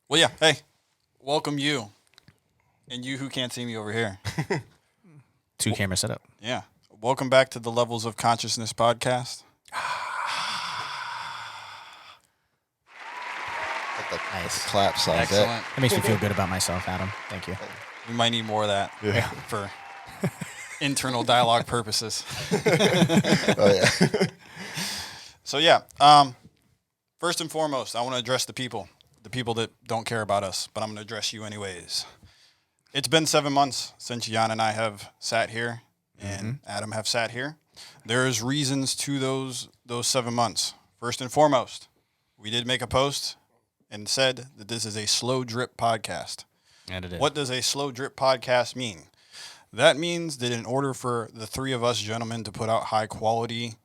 Well, yeah. Hey, welcome you, and you who can't see me over here. Two camera setup. Yeah. Welcome back to the Levels of Consciousness podcast. Nice. Clap sound. Excellent. That makes me feel good about myself, Adam. Thank you. We might need more of that for internal dialogue purposes. Oh yeah. So yeah, first and foremost, I want to address the people that don't care about us, but I'm going to address you anyways. It's been 7 months since Jan and I have sat here, and Adam have sat here. There's reasons to those 7 months. First and foremost, we did make a post and said that this is a slow drip podcast. And it is. What does a slow drip podcast mean? That means that in order for the three of us gentlemen to put out high quality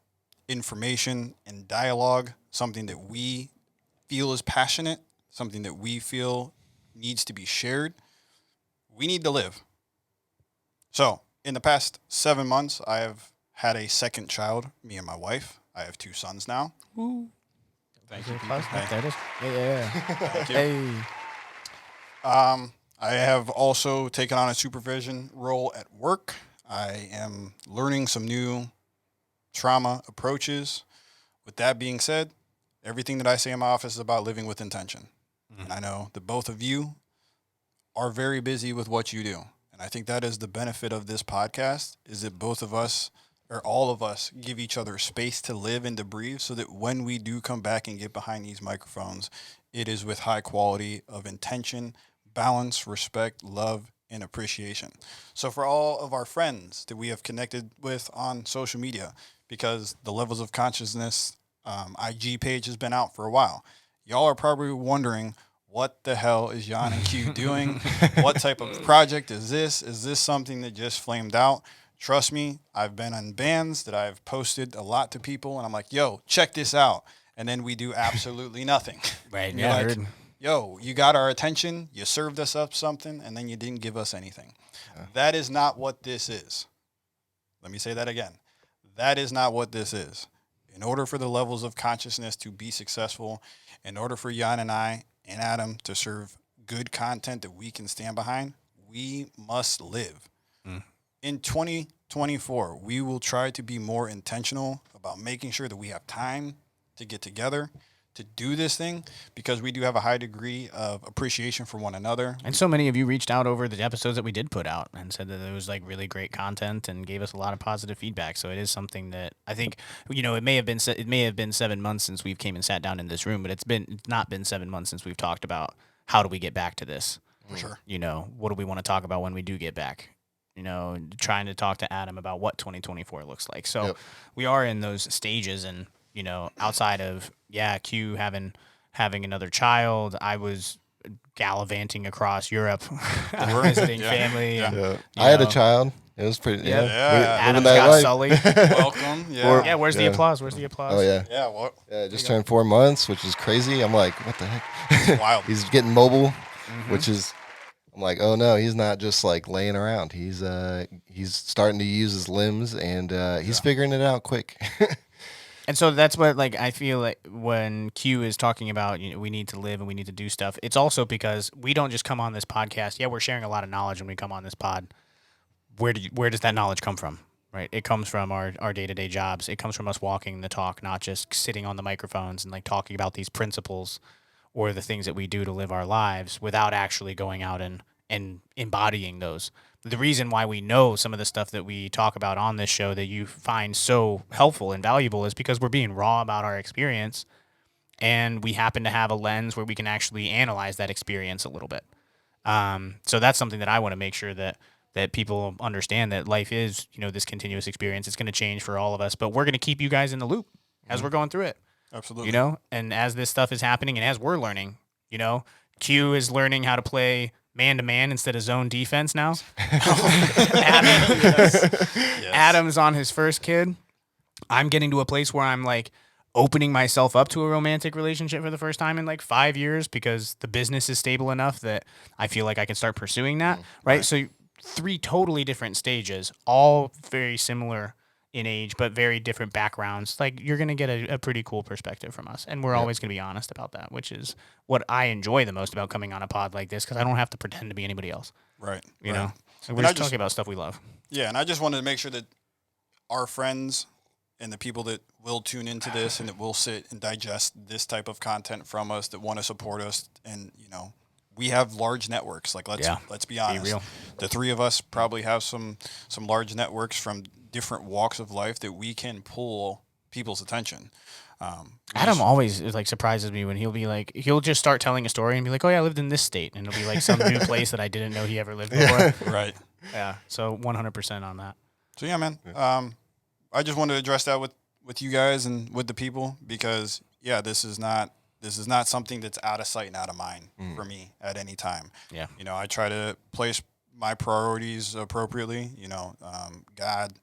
information and dialogue, something that we feel is passionate, something that we feel needs to be shared, we need to live. So, in the past 7 months, I have had a second child, me and my wife. I have 2 sons now. Woo. Thank you. Hey. There it is. Yeah. Thank you. Hey. I have also taken on a supervision role at work. I am learning some new trauma approaches. With that being said, everything that I say in my office is about living with intention. And I know that both of you are very busy with what you do. And I think that is the benefit of this podcast, is that both of us, or all of us, give each other space to live and to breathe, so that when we do come back and get behind these microphones, it is with high quality of intention, balance, respect, love, and appreciation. So for all of our friends that we have connected with on social media, because the Levels of Consciousness IG page has been out for a while, y'all are probably wondering, what the hell is Jan and Q doing? What type of project is this? Is this something that just flamed out? Trust me, I've been on bands that I've posted a lot to people, and I'm like, yo, check this out. And then we do absolutely nothing. Right. And you're Yeah. like, Heard. yo, you got our attention, you served us up something, and then you didn't give us anything. That is not what this is. Let me say that again. That is not what this is. In order for the Levels of Consciousness to be successful, in order for Jan and I and Adam to serve good content that we can stand behind, we must live. In 2024, we will try to be more intentional about making sure that we have time to get together, to do this thing, because we do have a high degree of appreciation for one another. And so many of you reached out over the episodes that we did put out and said that it was like really great content and gave us a lot of positive feedback. So it is something that I think, it may have been 7 months since we came and sat down in this room, but it's not been 7 months since we've talked about how do we get back to this. For sure. What do we want to talk about when we do get back? Trying to talk to Adam about what 2024 looks like. So we are in those stages, and outside of Q having another child, I was gallivanting across Europe, visiting family. Yeah. And, I had a child. It was pretty. Yeah. Adam's that got life. Sully. Welcome. Yeah. Yeah, where's the applause? Where's the applause? Oh yeah. Yeah. Well, Yeah. Just turned 4 months, which is crazy. I'm like, what the heck? it's wild. He's getting mobile, which is. I'm like, oh no, he's not just like laying around. He's starting to use his limbs, and he's figuring it out quick. And so that's what, I feel like when Q is talking about, we need to live and we need to do stuff. It's also because we don't just come on this podcast. Yeah, we're sharing a lot of knowledge when we come on this pod. Where does that knowledge come from? Right? It comes from our day-to-day jobs. It comes from us walking the talk, not just sitting on the microphones and talking about these principles or the things that we do to live our lives without actually going out and embodying those. The reason why we know some of the stuff that we talk about on this show that you find so helpful and valuable is because we're being raw about our experience, and we happen to have a lens where we can actually analyze that experience a little bit. So that's something that I want to make sure that people understand, that life is, this continuous experience. It's going to change for all of us, but we're going to keep you guys in the loop as we're going through it. Absolutely. And as this stuff is happening and as we're learning, Q is learning how to play man-to-man instead of zone defense now. Adam's on his first kid. I'm getting to a place where I'm opening myself up to a romantic relationship for the first time in 5 years, because the business is stable enough that I feel like I can start pursuing that. Right? So 3 totally different stages, all very similar in age, but very different backgrounds, like you're going to get a pretty cool perspective from us. And we're always going to be honest about that, which is what I enjoy the most about coming on a pod like this, because I don't have to pretend to be anybody else. Right. You know? So we're And I just talking about stuff we love. Yeah, and I just wanted to make sure that our friends and the people that will tune into this and that will sit and digest this type of content from us, that want to support us, and, you know, we have large networks. Like, let's be honest. Be real. The three of us probably have some large networks from different walks of life that we can pull people's attention. Adam always like surprises me when he'll just start telling a story and be like, "Oh yeah, I lived in this state," and it'll be like some new place that I didn't know he ever lived before. Right. Yeah. So 100% on that. So yeah, man. I just wanted to address that with you guys and with the people, because this is not something that's out of sight and out of mind for me at any time. Yeah. You know, I try to place my priorities appropriately. You know, God,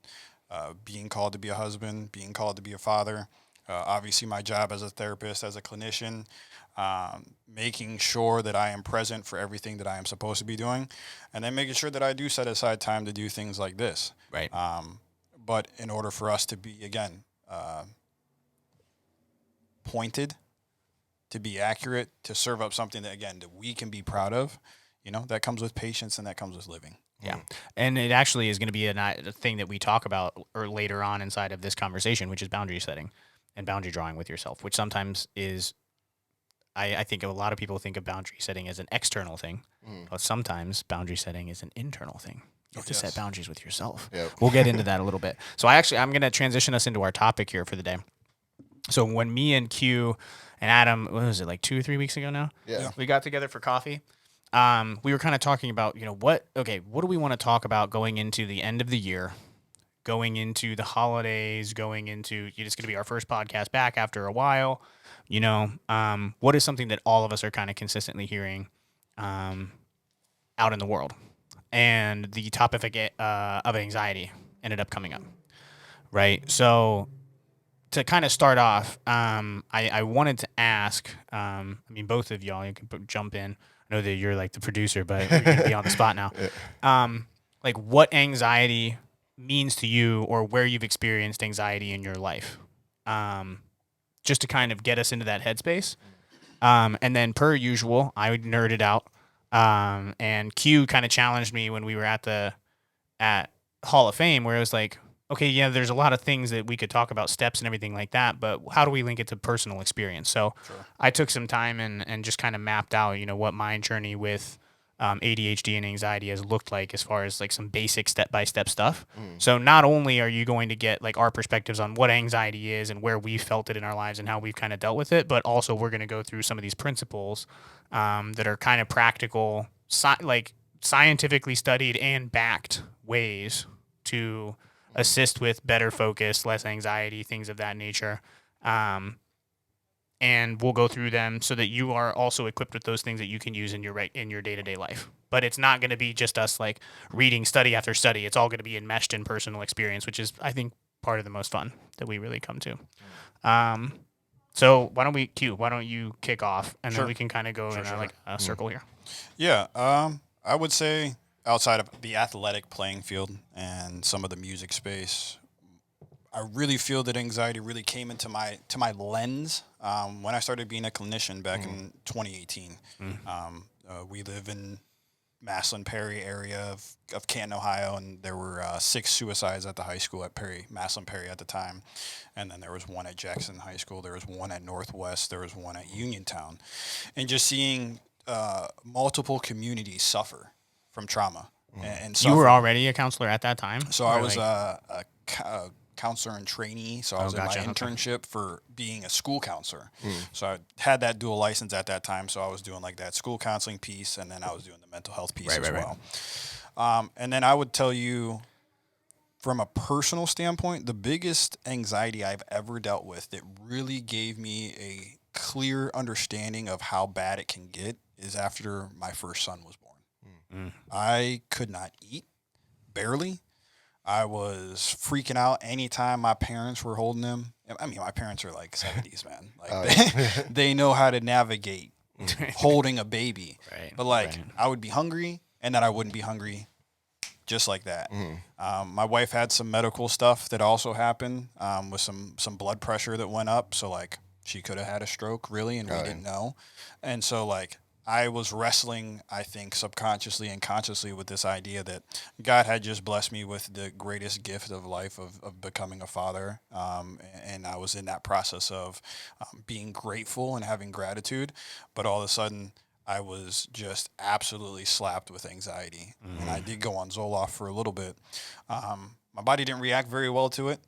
being called to be a husband, being called to be a father, obviously my job as a therapist, as a clinician, making sure that I am present for everything that I am supposed to be doing, and then making sure that I do set aside time to do things like this. Right. But in order for us to be, again, pointed, to be accurate, to serve up something that, again, that we can be proud of, you know, that comes with patience and that comes with living. Yeah. And it actually is going to be a thing that we talk about later on inside of this conversation, which is boundary setting and boundary drawing with yourself, which sometimes is, I think a lot of people think of boundary setting as an external thing, but sometimes boundary setting is an internal thing. You have to set boundaries with yourself. Yep. We'll get into that a little bit. So I'm going to transition us into our topic here for the day. So when me and Q and Adam, what was it, like 2 or 3 weeks ago now? Yeah. We got together for coffee. We were kind of talking about, you know, what do we want to talk about going into the end of the year, going into the holidays, going into, it's going to be our first podcast back after a while, you know, what is something that all of us are kind of consistently hearing out in the world? And the topic of anxiety ended up coming up, right? So to kind of start off, I wanted to ask, I mean, both of y'all, you can jump in. I know that you're like the producer, but we're going to be on the spot now. Like what anxiety means to you, or where you've experienced anxiety in your life, just to kind of get us into that headspace. And then per usual, I would nerd it out. And Q kind of challenged me when we were at Hall of Fame, where it was like, okay, yeah, there's a lot of things that we could talk about, steps and everything like that, but how do we link it to personal experience? So I took some time and just kind of mapped out, you know, what my journey with ADHD and anxiety has looked like, as far as like some basic step-by-step stuff. So not only are you going to get like our perspectives on what anxiety is and where we've felt it in our lives and how we've kind of dealt with it, but also we're going to go through some of these principles that are kind of practical, like scientifically studied and backed ways to assist with better focus, less anxiety, things of that nature. And we'll go through them so that you are also equipped with those things that you can use in your day-to-day life. But it's not going to be just us like reading study after study. It's all going to be enmeshed in personal experience, which is, I think, part of the most fun that we really come to. So why don't you kick off, and then we can kind of go in a circle here. Yeah. I would say, outside of the athletic playing field and some of the music space, I really feel that anxiety really came into my lens when I started being a clinician back in 2018. We live in Maslin Perry area of Canton, Ohio, and there were 6 suicides at the high school at Maslin Perry at the time, and then there was one at Jackson High School, there was one at Northwest, there was one at Uniontown, and just seeing multiple communities suffer from trauma. And you were already a counselor at that time? So I was a counselor and trainee. So I was in my internship for being a school counselor. So I had that dual license at that time. So I was doing like that school counseling piece, and then I was doing the mental health piece as well. And then I would tell you, from a personal standpoint, the biggest anxiety I've ever dealt with that really gave me a clear understanding of how bad it can get is after my first son was born. I could not eat, barely. I was freaking out anytime my parents were holding him. I mean, my parents are like 70s, man. Like they know how to navigate holding a baby. But like I would be hungry, and then I wouldn't be hungry just like that. My wife had some medical stuff that also happened with some blood pressure that went up. So like she could have had a stroke really, and we didn't know. And so like I was wrestling, I think, subconsciously and consciously with this idea that God had just blessed me with the greatest gift of life of becoming a father. And I was in that process of being grateful and having gratitude. But all of a sudden, I was just absolutely slapped with anxiety. And I did go on Zoloft for a little bit. My body didn't react very well to it.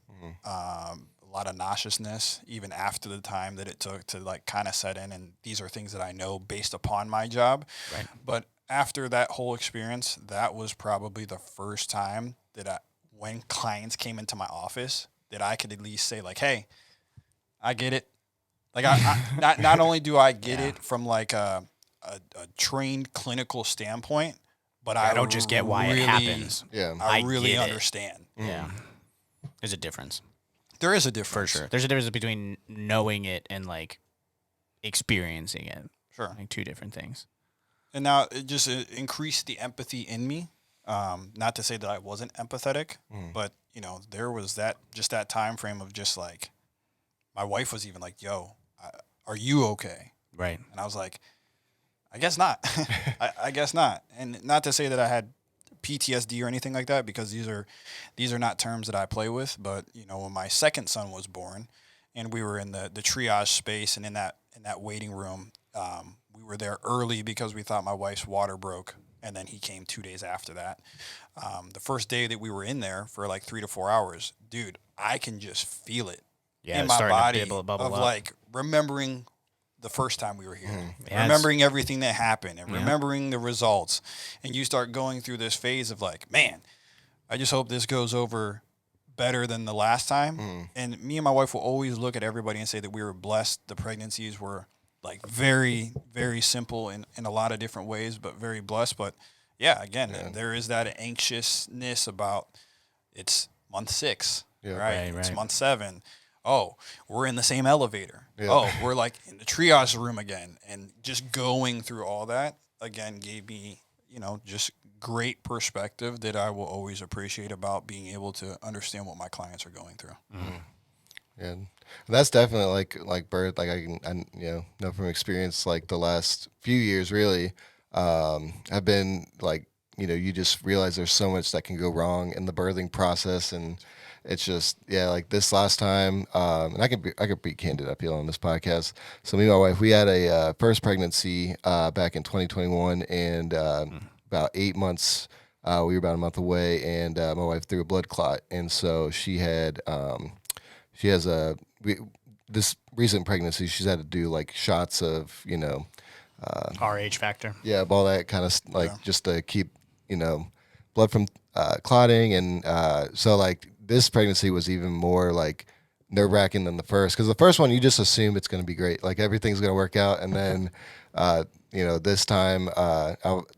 A lot of nauseousness, even after the time that it took to like kind of set in. And these are things that I know based upon my job. Right. But after that whole experience, that was probably the first time that when clients came into my office, that I could at least say like, hey, I get it. Like not only do I get it from like a trained clinical standpoint, but I don't just get why it happens. Yeah. I really get it. understand. Yeah. There's a difference. There is a difference. For sure. There's a difference between knowing it and like experiencing it. Sure. Like two different things. And now it just increased the empathy in me. Not to say that I wasn't empathetic, but you know, there was that time frame of just like, my wife was even like, yo, are you okay? Right. And I was like, I guess not. I guess not. And not to say that I had PTSD or anything like that, because these are not terms that I play with. But you know, when my second son was born, and we were in the triage space and in that waiting room, we were there early because we thought my wife's water broke, and then he came 2 days after that. The first day that we were in there for like 3 to 4 hours, dude, I can just feel it in my body of like remembering the first time we were here, remembering everything that happened and remembering the results. And you start going through this phase of like, man, I just hope this goes over better than the last time. And me and my wife will always look at everybody and say that we were blessed. The pregnancies were like very, very simple in a lot of different ways, but very blessed. But yeah, again, there is that anxiousness about it's month 6, right? It's month 7. Oh, we're in the same elevator. Yeah. Oh, we're like in the triage room again. And just going through all that, again, gave me, you know, just great perspective that I will always appreciate about being able to understand what my clients are going through. Yeah, that's definitely like birth. Like I know from experience, like the last few years, really, have been like, you know, you just realize there's so much that can go wrong in the birthing process, and it's just like this last time, and I could be candid up here on this podcast. So me and my wife, we had a first pregnancy back in 2021, and about 8 months, we were about a month away, and my wife threw a blood clot, and so she had this recent pregnancy, she's had to do like shots of, you know, RH factor. Yeah, all that kind of like just to keep, you know, blood from clotting, and so like this pregnancy was even more like nerve-wracking than the first, because the first one you just assume it's going to be great, like everything's going to work out, and then you know, this time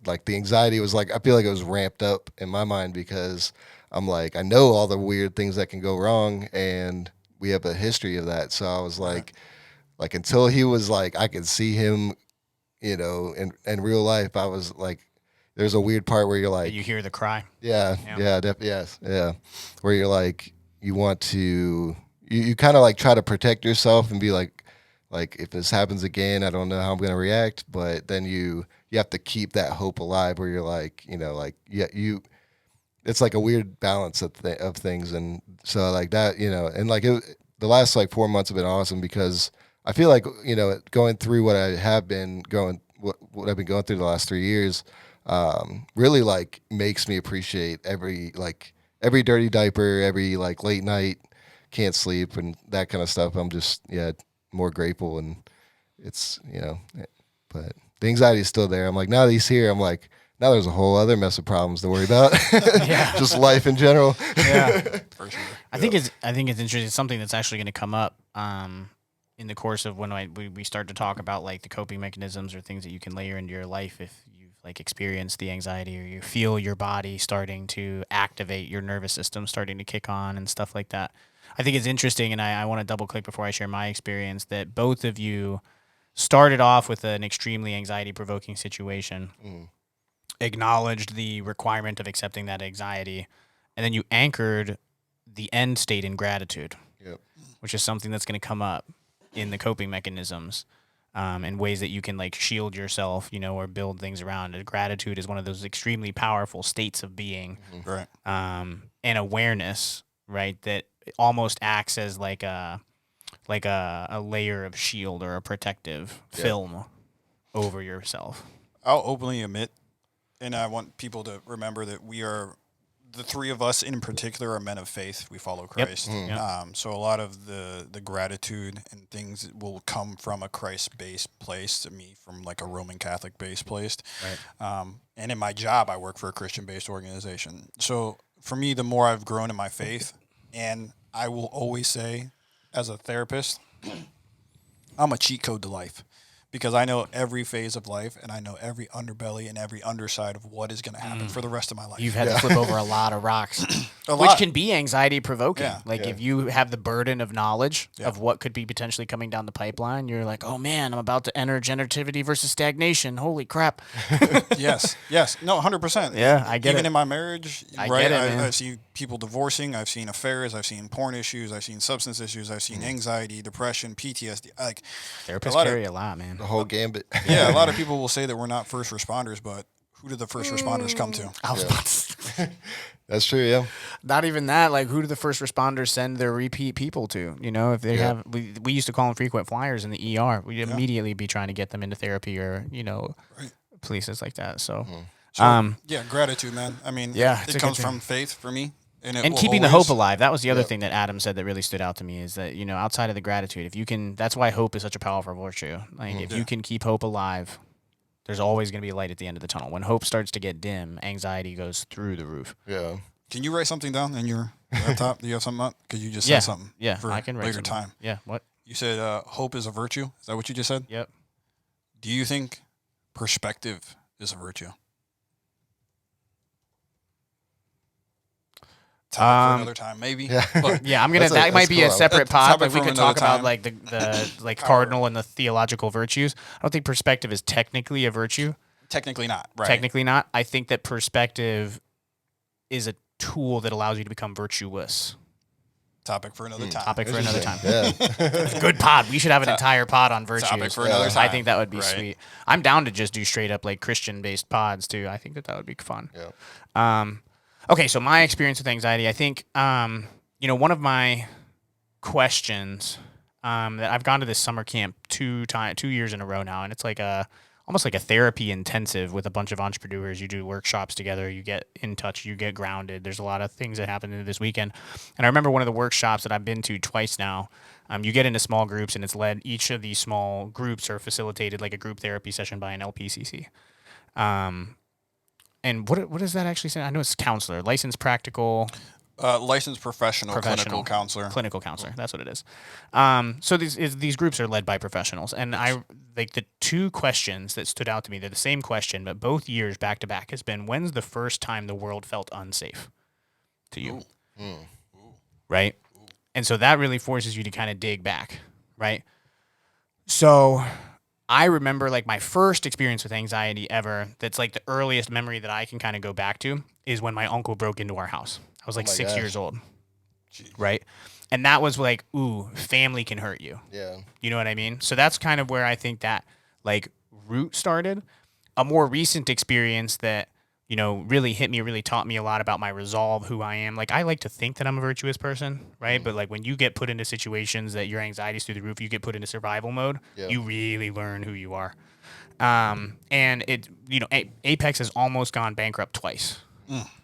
like the anxiety was like, I feel like it was ramped up in my mind, because I'm like, I know all the weird things that can go wrong, and we have a history of that. So I was like until he was like, I could see him, you know, in real life, I was like, there's a weird part where you're like, you hear the cry. Yes. Where you're like, you want to, you kind of like try to protect yourself and be like if this happens again, I don't know how I'm going to react. But then you have to keep that hope alive, where you're like, you know, like, it's like a weird balance of things. And so like that, you know, and like the last like 4 months have been awesome, because I feel like, you know, going through what I have been going, what I've been going through the last 3 years, really like makes me appreciate every dirty diaper, every like late night, can't sleep, and that kind of stuff. I'm just, more grateful, and it's, you know, but the anxiety is still there. I'm like, now that he's here, I'm like, now there's a whole other mess of problems to worry about. Just life in general. Yeah, for sure. I think it's interesting. It's something that's actually going to come up in the course of when we start to talk about like the coping mechanisms or things that you can layer into your life if you've like experienced the anxiety, or you feel your body starting to activate, your nervous system starting to kick on and stuff like that. I think it's interesting, and I want to double click before I share my experience, that both of you started off with an extremely anxiety provoking situation. acknowledged the requirement of accepting that anxiety, and then you anchored the end state in gratitude, Yep. which is something that's going to come up in the coping mechanisms, in ways that you can like shield yourself, or build things around. And gratitude is one of those extremely powerful states of being, Right. and awareness, right? That almost acts as like a layer of shield or a protective film over yourself. I'll openly admit, and I want people to remember that the three of us in particular are men of faith. We follow Christ. Yep. So a lot of the gratitude and things will come from a Christ-based place to me, from like a Roman Catholic-based place. Right. And in my job, I work for a Christian-based organization. So for me, the more I've grown in my faith, and I will always say, as a therapist, I'm a cheat code to life. Because I know every phase of life, and I know every underbelly and every underside of what is going to happen for the rest of my life. You've had to flip over a lot of rocks, A which lot. can be anxiety provoking. Yeah. Like if you have the burden of knowledge Yeah. of what could be potentially coming down the pipeline, you're like, oh man, I'm about to enter generativity versus stagnation. Holy crap. Yes. No, 100%. Yeah, I get Even it. in my marriage, I right? get it, man. I've seen people divorcing. I've seen affairs. I've seen porn issues. I've seen substance issues. I've seen anxiety, depression, PTSD. Like Therapists a lot of- carry a lot, man. The whole gambit. yeah, a lot of people will say that we're not first responders, but who did the first responders come to? I was about to That's true. Yeah. Not even that. Like, who do the first responders send their repeat people to? If they have, we used to call them frequent flyers in the ER. We'd immediately be trying to get them into therapy or, places like that. So, So, yeah, gratitude, man. I mean, Yeah, it's a it good comes thing. from faith for me. And and will keeping the always- hope alive. That was the other thing that Adam said that really stood out to me is that, outside of the gratitude, if you can, that's why hope is such a powerful virtue. Like, if you can keep hope alive, there's always going to be a light at the end of the tunnel. When hope starts to get dim, anxiety goes through the roof. Yeah. Can you write something down in your laptop? Do you have something up? Because you just said something. Yeah, For I can write later something. time. Yeah, what? You said hope is a virtue. Is that what you just said? Yep. Do you think perspective is a virtue? Topic for another time, maybe. Yeah. But Yeah, I'm gonna. That's That might be a cool. separate pod. Topic Like we for could another talk about time. like the like cardinal and the theological virtues. I don't think perspective is technically a virtue. technically not. Right. Technically not. I think that perspective is a tool that allows you to become virtuous. Topic for another time. Topic for another time. Yeah. Good pod. We should have an entire pod on virtues. Topic for another time. I think that would be Right. sweet. I'm down to just do straight up like Christian based pods too. I think that would be fun. Yeah. Okay, so my experience with anxiety, I think, one of my questions that I've gone to this summer camp 2 years in a row now, and it's like almost like a therapy intensive with a bunch of entrepreneurs. You do workshops together, you get in touch, you get grounded. There's a lot of things that happen this weekend. And I remember one of the workshops that I've been to twice now. You get into small groups, and it's led. Each of these small groups are facilitated like a group therapy session by an LPCC. And what does that actually say? I know it's counselor, licensed practical. Licensed professional clinical counselor. Clinical counselor, that's what it is. So these groups are led by professionals, and I like the 2 questions that stood out to me. They're the same question, but both years back to back has been, when's the first time the world felt unsafe to you? Right? And so that really forces you to kind of dig back, right? So I remember like my first experience with anxiety ever, that's like the earliest memory that I can kind of go back to, is when my uncle broke into our house. I was like my 6 gosh. years old. Jeez. Right? And that was like, ooh, family can hurt you. Yeah. You know what I mean? So that's kind of where I think that like root started. A more recent experience that, really hit me, really taught me a lot about my resolve, who I am. Like, I like to think that I'm a virtuous person, right? But like when you get put into situations that your anxiety's through the roof, you get put into survival mode, Yeah. you really learn who you are. And it, Apex has almost gone bankrupt twice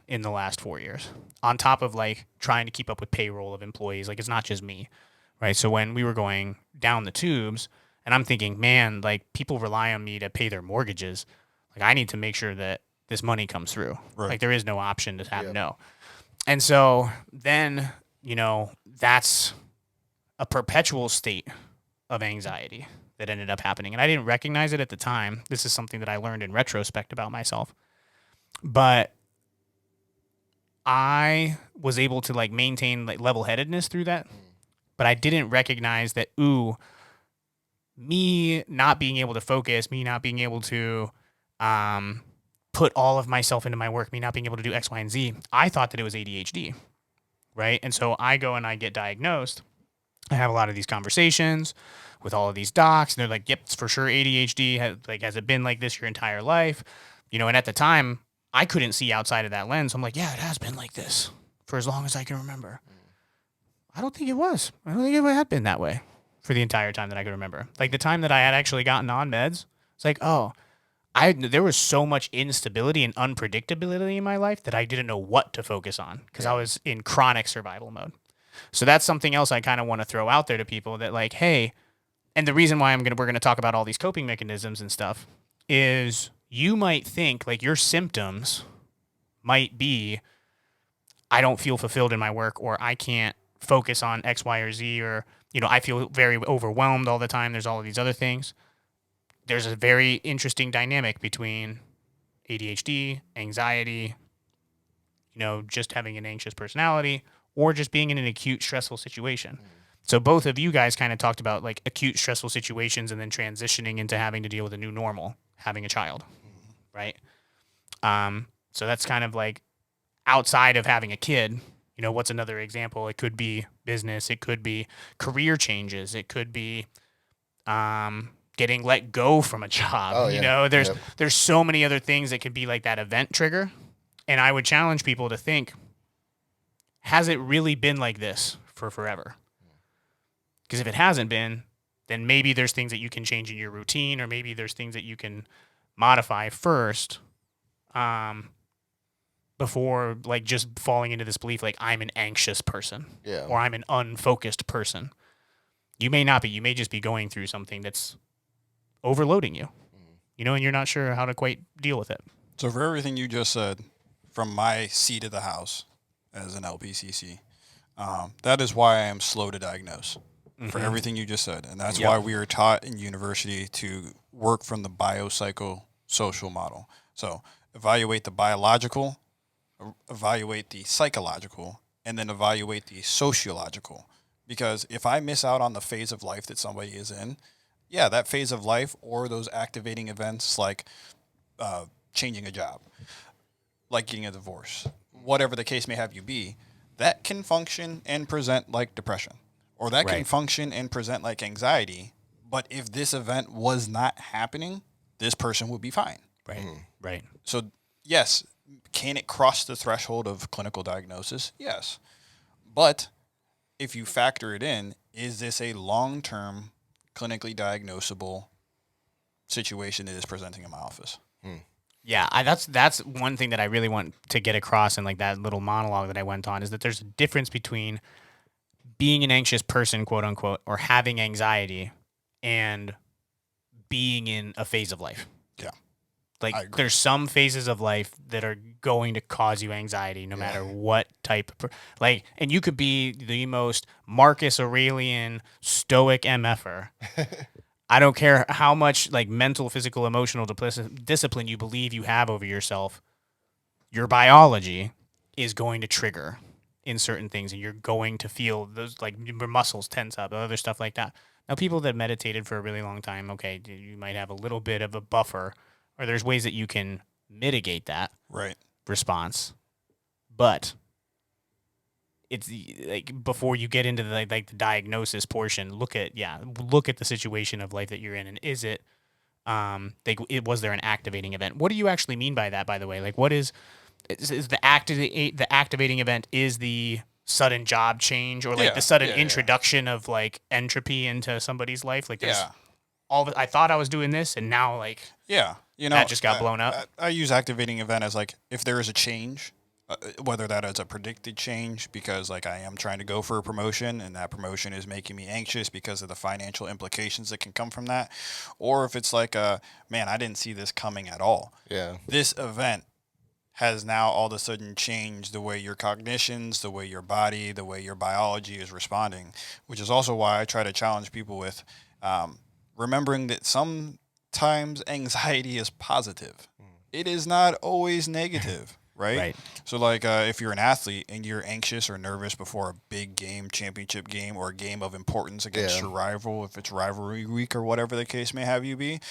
in the last 4 years, on top of like trying to keep up with payroll of employees. Like, it's not just me, right? So when we were going down the tubes, and I'm thinking, man, like people rely on me to pay their mortgages. Like, I need to make sure that this money comes through. Right. Like, there is no option to have Yeah. no. And so then, that's a perpetual state of anxiety that ended up happening. And I didn't recognize it at the time. This is something that I learned in retrospect about myself. But I was able to like maintain like level-headedness through that. But I didn't recognize that, me not being able to focus, me not being able to put all of myself into my work, me not being able to do X, Y, and Z, I thought that it was ADHD, right? And so I go and I get diagnosed. I have a lot of these conversations with all of these docs, and they're like, yep, it's for sure ADHD. Has it been like this your entire life? And at the time, I couldn't see outside of that lens. I'm like, yeah, it has been like this for as long as I can remember. I don't think it was. I don't think it had been that way for the entire time that I could remember. Like the time that I had actually gotten on meds, it's like, oh, there was so much instability and unpredictability in my life that I didn't know what to focus on because I was in chronic survival mode. So that's something else I kind of want to throw out there to people that like, hey, and the reason why we're going to talk about all these coping mechanisms and stuff is you might think like your symptoms might be, I don't feel fulfilled in my work, or I can't focus on X, Y, or Z, or, I feel very overwhelmed all the time. There's all of these other things. There's a very interesting dynamic between ADHD, anxiety, just having an anxious personality, or just being in an acute stressful situation. So both of you guys kind of talked about like acute stressful situations and then transitioning into having to deal with a new normal, having a child, right? So that's kind of like outside of having a kid. What's another example? It could be business. It could be career changes. It could be getting let go from a job. Oh, yeah. There's so many other things that could be like that event trigger. And I would challenge people to think, has it really been like this for forever? Because if it hasn't been, then maybe there's things that you can change in your routine, or maybe there's things that you can modify first before like just falling into this belief like I'm an anxious person or I'm an unfocused person. You may not be. You may just be going through something that's overloading you, and you're not sure how to quite deal with it. So for everything you just said, from my seat of the house as an LPCC, that is why I am slow to diagnose. For everything you just said. And that's why we are taught in university to work from the biopsychosocial model. So evaluate the biological, evaluate the psychological, and then evaluate the sociological. Because if I miss out on the phase of life that somebody is in, that phase of life or those activating events like changing a job, like getting a divorce, whatever the case may have you be, that can function and present like depression. Or that can function and present like anxiety. But if this event was not happening, this person would be fine. Right. So, yes, can it cross the threshold of clinical diagnosis? Yes. But if you factor it in, is this a long-term clinically diagnosable situation that is presenting in my office? Yeah, that's one thing that I really want to get across in like that little monologue that I went on, is that there's a difference between being an anxious person, quote unquote, or having anxiety and being in a phase of life. Yeah. Like there's some phases of life that are going to cause you anxiety no matter what type of, and you could be the most Marcus Aurelian stoic MFer. I don't care how much like mental, physical, emotional discipline you believe you have over yourself. Your biology is going to trigger in certain things, and you're going to feel those like your muscles tense up, other stuff like that. Now, people that meditated for a really long time, okay, you might have a little bit of a buffer, or there's ways that you can mitigate that response. But it's like before you get into the the diagnosis portion, look at the situation of life that you're in, and is it was there an activating event? What do you actually mean by that, by the way? Like, what is the activating event is the sudden job change, or like the sudden introduction of like entropy into somebody's life? Like there's I thought I was doing this, and now like that just got blown up. I use activating event as like if there is a change, whether that is a predicted change because like I am trying to go for a promotion and that promotion is making me anxious because of the financial implications that can come from that, or if it's like man, I didn't see this coming at all. This event has now all of a sudden changed the way your cognitions, the way your body, the way your biology is responding, which is also why I try to challenge people with remembering that sometimes anxiety is positive. It is not always negative, right? So like if you're an athlete and you're anxious or nervous before a big game, championship game, or a game of importance against your rival, if it's rivalry week or whatever the case may have you be,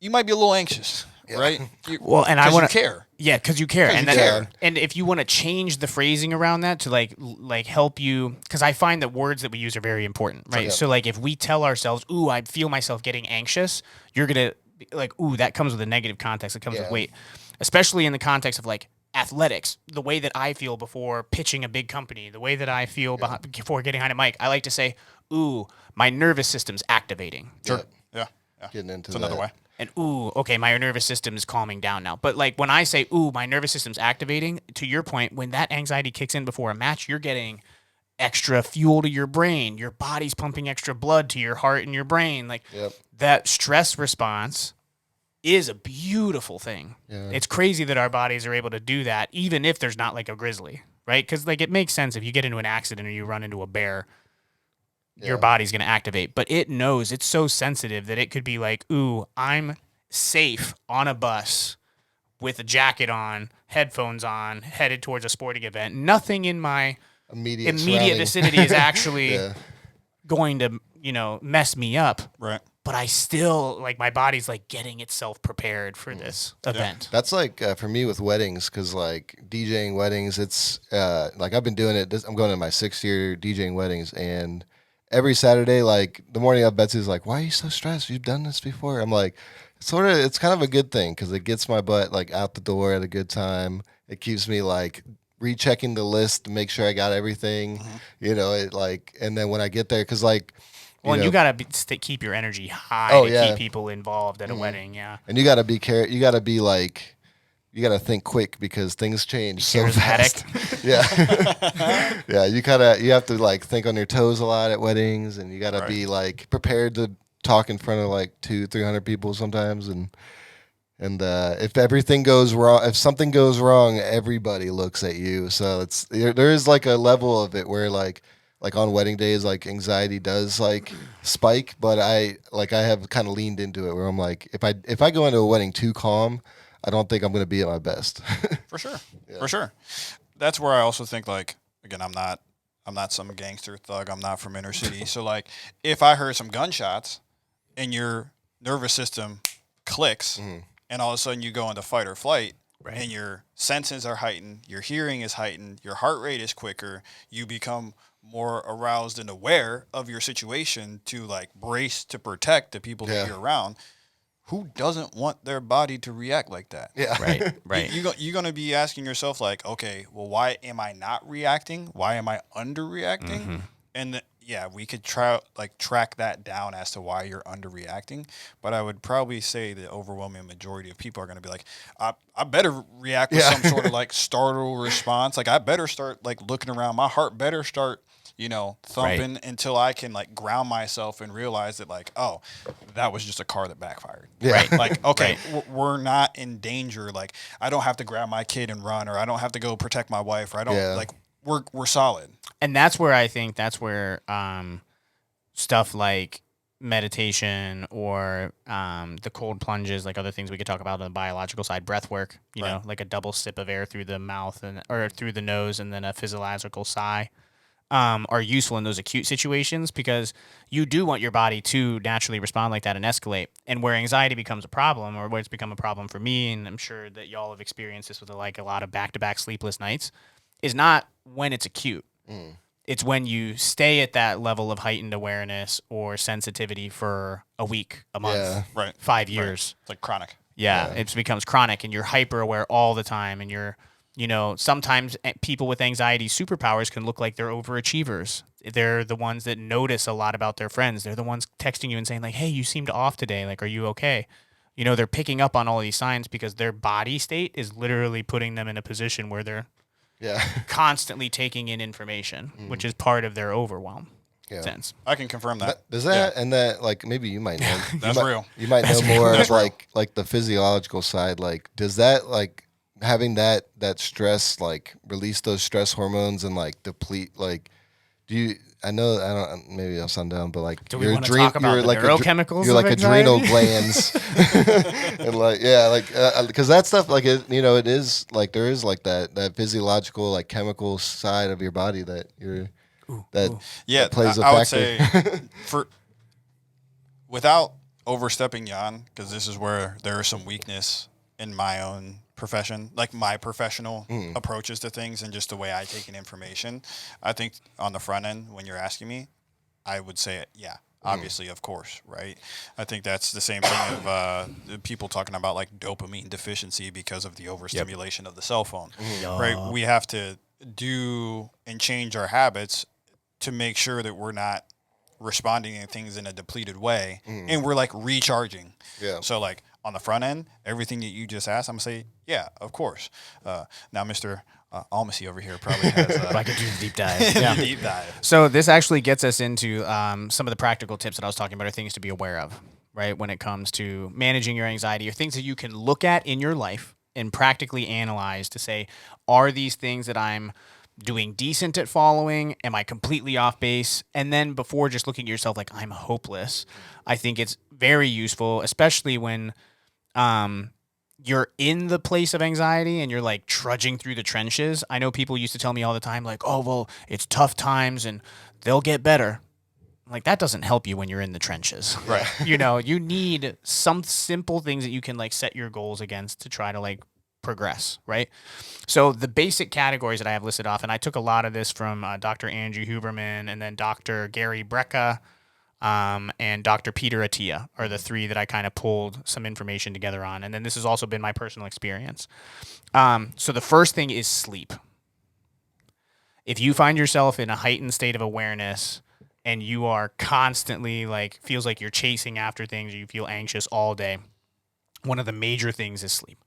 you might be a little anxious, right? Well, and I want to care. Yeah, because you care, and you care. And if you want to change the phrasing around that to like help you, because I find that words that we use are very important, right? So like if we tell ourselves, "Ooh, I feel myself getting anxious," you're gonna be like, "Ooh, that comes with a negative context. It comes with weight," especially in the context of like athletics. The way that I feel before pitching a big company, the way that I feel before getting behind a mic, I like to say, "Ooh, my nervous system's activating." Sure. Yeah. Getting into It's another way. And ooh, okay, my nervous system is calming down now. But like when I say, ooh, my nervous system's activating, to your point, when that anxiety kicks in before a match, you're getting extra fuel to your brain. Your body's pumping extra blood to your heart and your brain. Like that stress response is a beautiful thing. Yeah. It's crazy that our bodies are able to do that, even if there's not like a grizzly, right? Because like it makes sense if you get into an accident or you run into a bear, your body's going to activate. But it knows, it's so sensitive that it could be like, ooh, I'm safe on a bus with a jacket on, headphones on, headed towards a sporting event. Nothing in my immediate vicinity is actually going to, mess me up. Right. But I still, like, my body's, like, getting itself prepared for this event. That's, like, for me with weddings, because, like, DJing weddings, it's, like, I've been doing it. I'm going to my 6th year DJing weddings, and every Saturday, like, the morning of, Betsy's like, why are you so stressed? You've done this before. I'm like, it's kind of a good thing, because it gets my butt, like, out the door at a good time. It keeps me, like, rechecking the list to make sure I got everything, it, like, and then when I get there, because, like, well, and you got to keep your energy high to keep people involved at a wedding, And you got to be you got to be like, you got to think quick because things change so fast. Yeah. You have to like think on your toes a lot at weddings, and you got to be like prepared to talk in front of like 200-300 people sometimes, and if everything goes wrong, if something goes wrong, everybody looks at you. So there is like a level of it where like on wedding days, like anxiety does like spike, but I have kind of leaned into it where I'm like, if I go into a wedding too calm, I don't think I'm going to be at my best. For sure. For sure. That's where I also think, like, again, I'm not some gangster thug. I'm not from inner city. So like if I heard some gunshots and your nervous system clicks and all of a sudden you go into fight or flight, and your senses are heightened, your hearing is heightened, your heart rate is quicker, you become more aroused and aware of your situation to like brace to protect the people that you're around. Who doesn't want their body to react like that? Yeah. Right. You're going to be asking yourself like, okay, well, why am I not reacting? Why am I underreacting? Mm-hmm. And we could track that down as to why you're underreacting. But I would probably say the overwhelming majority of people are going to be like, I better react with some sort of like startle response. Like I better start like looking around. My heart better start thumping until I can like ground myself and realize that like, oh, that was just a car that backfired. Yeah. Right. Like, okay, we're not in danger. Like I don't have to grab my kid and run, or I don't have to go protect my wife, or I don't like we're solid. And that's where stuff like meditation or the cold plunges, like other things we could talk about on the biological side, breath work, you know, like a double sip of air through the mouth or through the nose and then a physiological sigh. Are useful in those acute situations because you do want your body to naturally respond like that and escalate. And where anxiety becomes a problem, or where it's become a problem for me, and I'm sure that y'all have experienced this with like a lot of back-to-back sleepless nights, is not when it's acute. It's when you stay at that level of heightened awareness or sensitivity for a week, a month, 5 years. It's like chronic. It becomes chronic, and you're hyper aware all the time, and you're sometimes people with anxiety superpowers can look like they're overachievers. They're the ones that notice a lot about their friends. They're the ones texting you and saying like, hey, you seemed off today. Like, are you okay? They're picking up on all these signs because their body state is literally putting them in a position where they're constantly taking in information, which is part of their overwhelm. Sense. I can confirm that. Does that and that like maybe you might know that's real. You might know more of like the physiological side. Like, does that like having that stress like release those stress hormones and like deplete like maybe I'll sound down, but like do we want to talk about the like neurochemicals? You're like adrenal glands, and like because that stuff like it is like there is like that physiological like chemical side of your body that that plays a factor. I would say without overstepping Jan, because this is where there is some weakness in my own profession, like my professional approaches to things and just the way I take in information. I think on the front end, when you're asking me, I would say, yeah, obviously, of course, right? I think that's the same thing of people talking about like dopamine deficiency because of the overstimulation of the cell phone, right? We have to do and change our habits to make sure that we're not responding to things in a depleted way and we're like recharging. Yeah. So like on the front end, everything that you just asked, I'm gonna say, yeah, of course. Now, Mr. Almasy over here probably has I could do the deep dive. deep dive. So this actually gets us into some of the practical tips that I was talking about, are things to be aware of, right? When it comes to managing your anxiety, or things that you can look at in your life and practically analyze to say, are these things that I'm doing decent at following? Am I completely off base? And then before just looking at yourself like I'm hopeless, I think it's very useful, especially when you're in the place of anxiety and you're like trudging through the trenches. I know people used to tell me all the time, like, oh, well, it's tough times and they'll get better. Like, that doesn't help you when you're in the trenches. Right. You need some simple things that you can like set your goals against to try to like progress, right? So the basic categories that I have listed off, and I took a lot of this from Dr. Andrew Huberman and then Dr. Gary Brecka, and Dr. Peter Attia are the three that I kind of pulled some information together on. And then this has also been my personal experience. So the first thing is sleep. If you find yourself in a heightened state of awareness and you are constantly like, feels like you're chasing after things, or you feel anxious all day, one of the major things is sleep.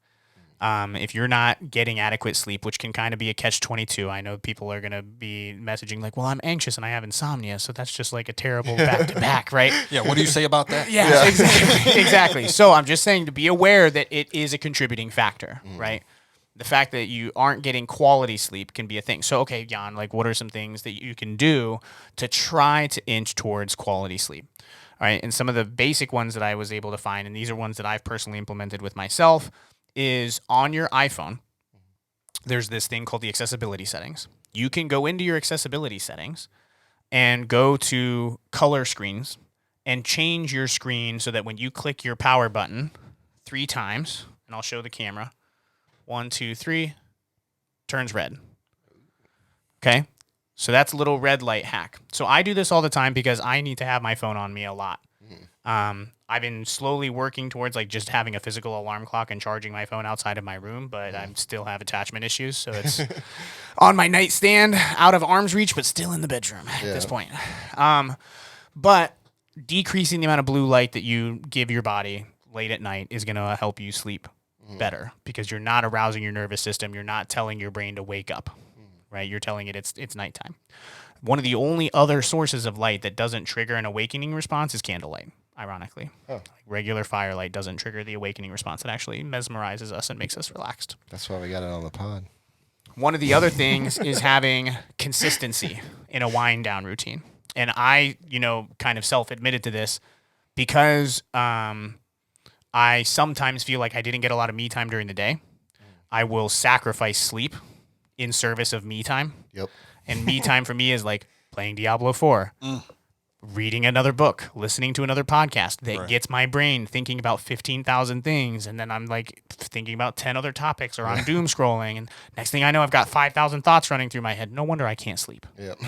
If you're not getting adequate sleep, which can kind of be a catch-22, I know people are going to be messaging like, well, I'm anxious and I have insomnia, so that's just like a terrible back-to-back, right? Yeah, what do you say about that? Yeah. Exactly. So I'm just saying to be aware that it is a contributing factor, right? The fact that you aren't getting quality sleep can be a thing. So, okay, Jan, like what are some things that you can do to try to inch towards quality sleep? All right, and some of the basic ones that I was able to find, and these are ones that I've personally implemented with myself, is on your iPhone, there's this thing called the accessibility settings. You can go into your accessibility settings and go to color screens and change your screen so that when you click your power button 3 times, and I'll show the camera, 1, 2, 3, turns red. Okay? So that's a little red light hack. So I do this all the time because I need to have my phone on me a lot. I've been slowly working towards like just having a physical alarm clock and charging my phone outside of my room, but I still have attachment issues. So it's on my nightstand, out of arm's reach, but still in the bedroom at this point. But decreasing the amount of blue light that you give your body late at night is going to help you sleep better because you're not arousing your nervous system. You're not telling your brain to wake up, right? You're telling it it's nighttime. One of the only other sources of light that doesn't trigger an awakening response is candlelight. Ironically, like regular firelight doesn't trigger the awakening response. It actually mesmerizes us and makes us relaxed. That's why we got it on the pod. One of the other things is having consistency in a wind down routine. And I, kind of self-admitted to this because I sometimes feel like I didn't get a lot of me time during the day. I will sacrifice sleep in service of me time. Yep. And me time for me is like playing Diablo 4. Reading another book, listening to another podcast that gets my brain thinking about 15,000 things. And then I'm like thinking about 10 other topics or I'm doom scrolling. And next thing I know, I've got 5,000 thoughts running through my head. No wonder I can't sleep. Yep.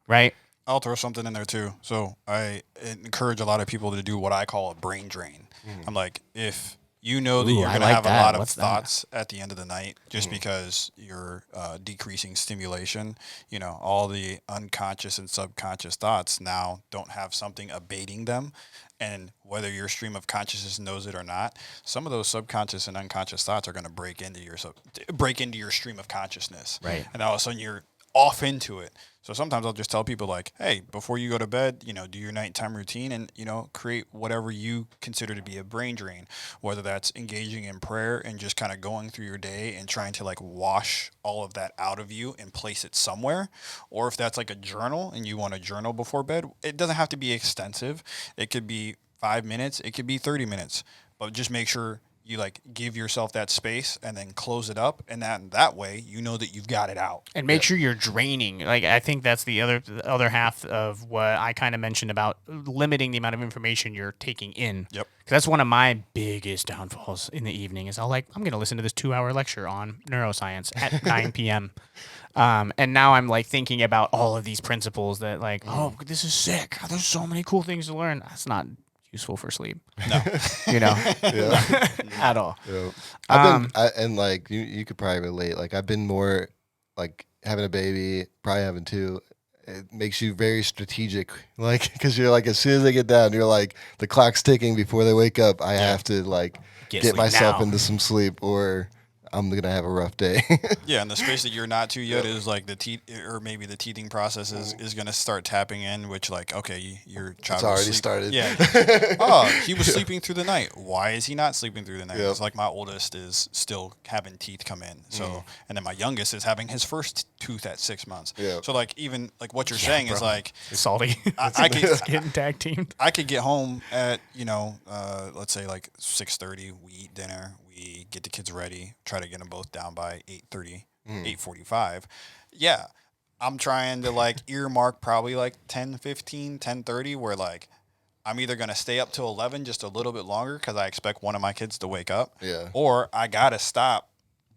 Right? I'll throw something in there too. So I encourage a lot of people to do what I call a brain drain. I'm like, if you know that you're going to have a lot of thoughts at the end of the night just because you're decreasing stimulation, all the unconscious and subconscious thoughts now don't have something abating them. And whether your stream of consciousness knows it or not, some of those subconscious and unconscious thoughts are going to break into your stream of consciousness. Right. And all of a sudden you're off into it. So sometimes I'll just tell people like, hey, before you go to bed, do your nighttime routine and, create whatever you consider to be a brain drain, whether that's engaging in prayer and just kind of going through your day and trying to like wash all of that out of you and place it somewhere. Or if that's like a journal and you want to journal before bed, it doesn't have to be extensive. It could be 5 minutes. It could be 30 minutes, but just make sure you like give yourself that space and then close it up, and that way you know that you've got it out. And make sure you're draining. Like I think that's the other half of what I kind of mentioned about limiting the amount of information you're taking in. Yep. 'Cause that's one of my biggest downfalls in the evening is I'm going to listen to this 2-hour lecture on neuroscience at 9 p.m. And now I'm like thinking about all of these principles that like, oh, this is sick. There's so many cool things to learn. That's not useful for sleep. No. You know, at all. Yeah. And like you could probably relate. Like I've been more like having a baby, probably having two. It makes you very strategic, like because you're like as soon as they get down, you're like the clock's ticking before they wake up. I have to like get myself into some sleep, or I'm gonna have a rough day. Yeah, and the space that you're not to yet is like the or maybe the teething process is gonna start tapping in, which like okay, your child It's already sleep. started. Yeah. Oh, he was sleeping through the night. Why is he not sleeping through the night? It's like my oldest is still having teeth come in. So and then my youngest is having his first tooth at 6 months. Yeah. So like even like what you're saying is like Salty. I could Getting tag teamed. I could get home at let's say like 6:30. We eat dinner. We get the kids ready. Try to get them both down by 8:30, 8:45. Yeah, I'm trying to like earmark probably like 10:15, 10:30, where like I'm either gonna stay up till 11 just a little bit longer because I expect one of my kids to wake up. Yeah. Or I gotta stop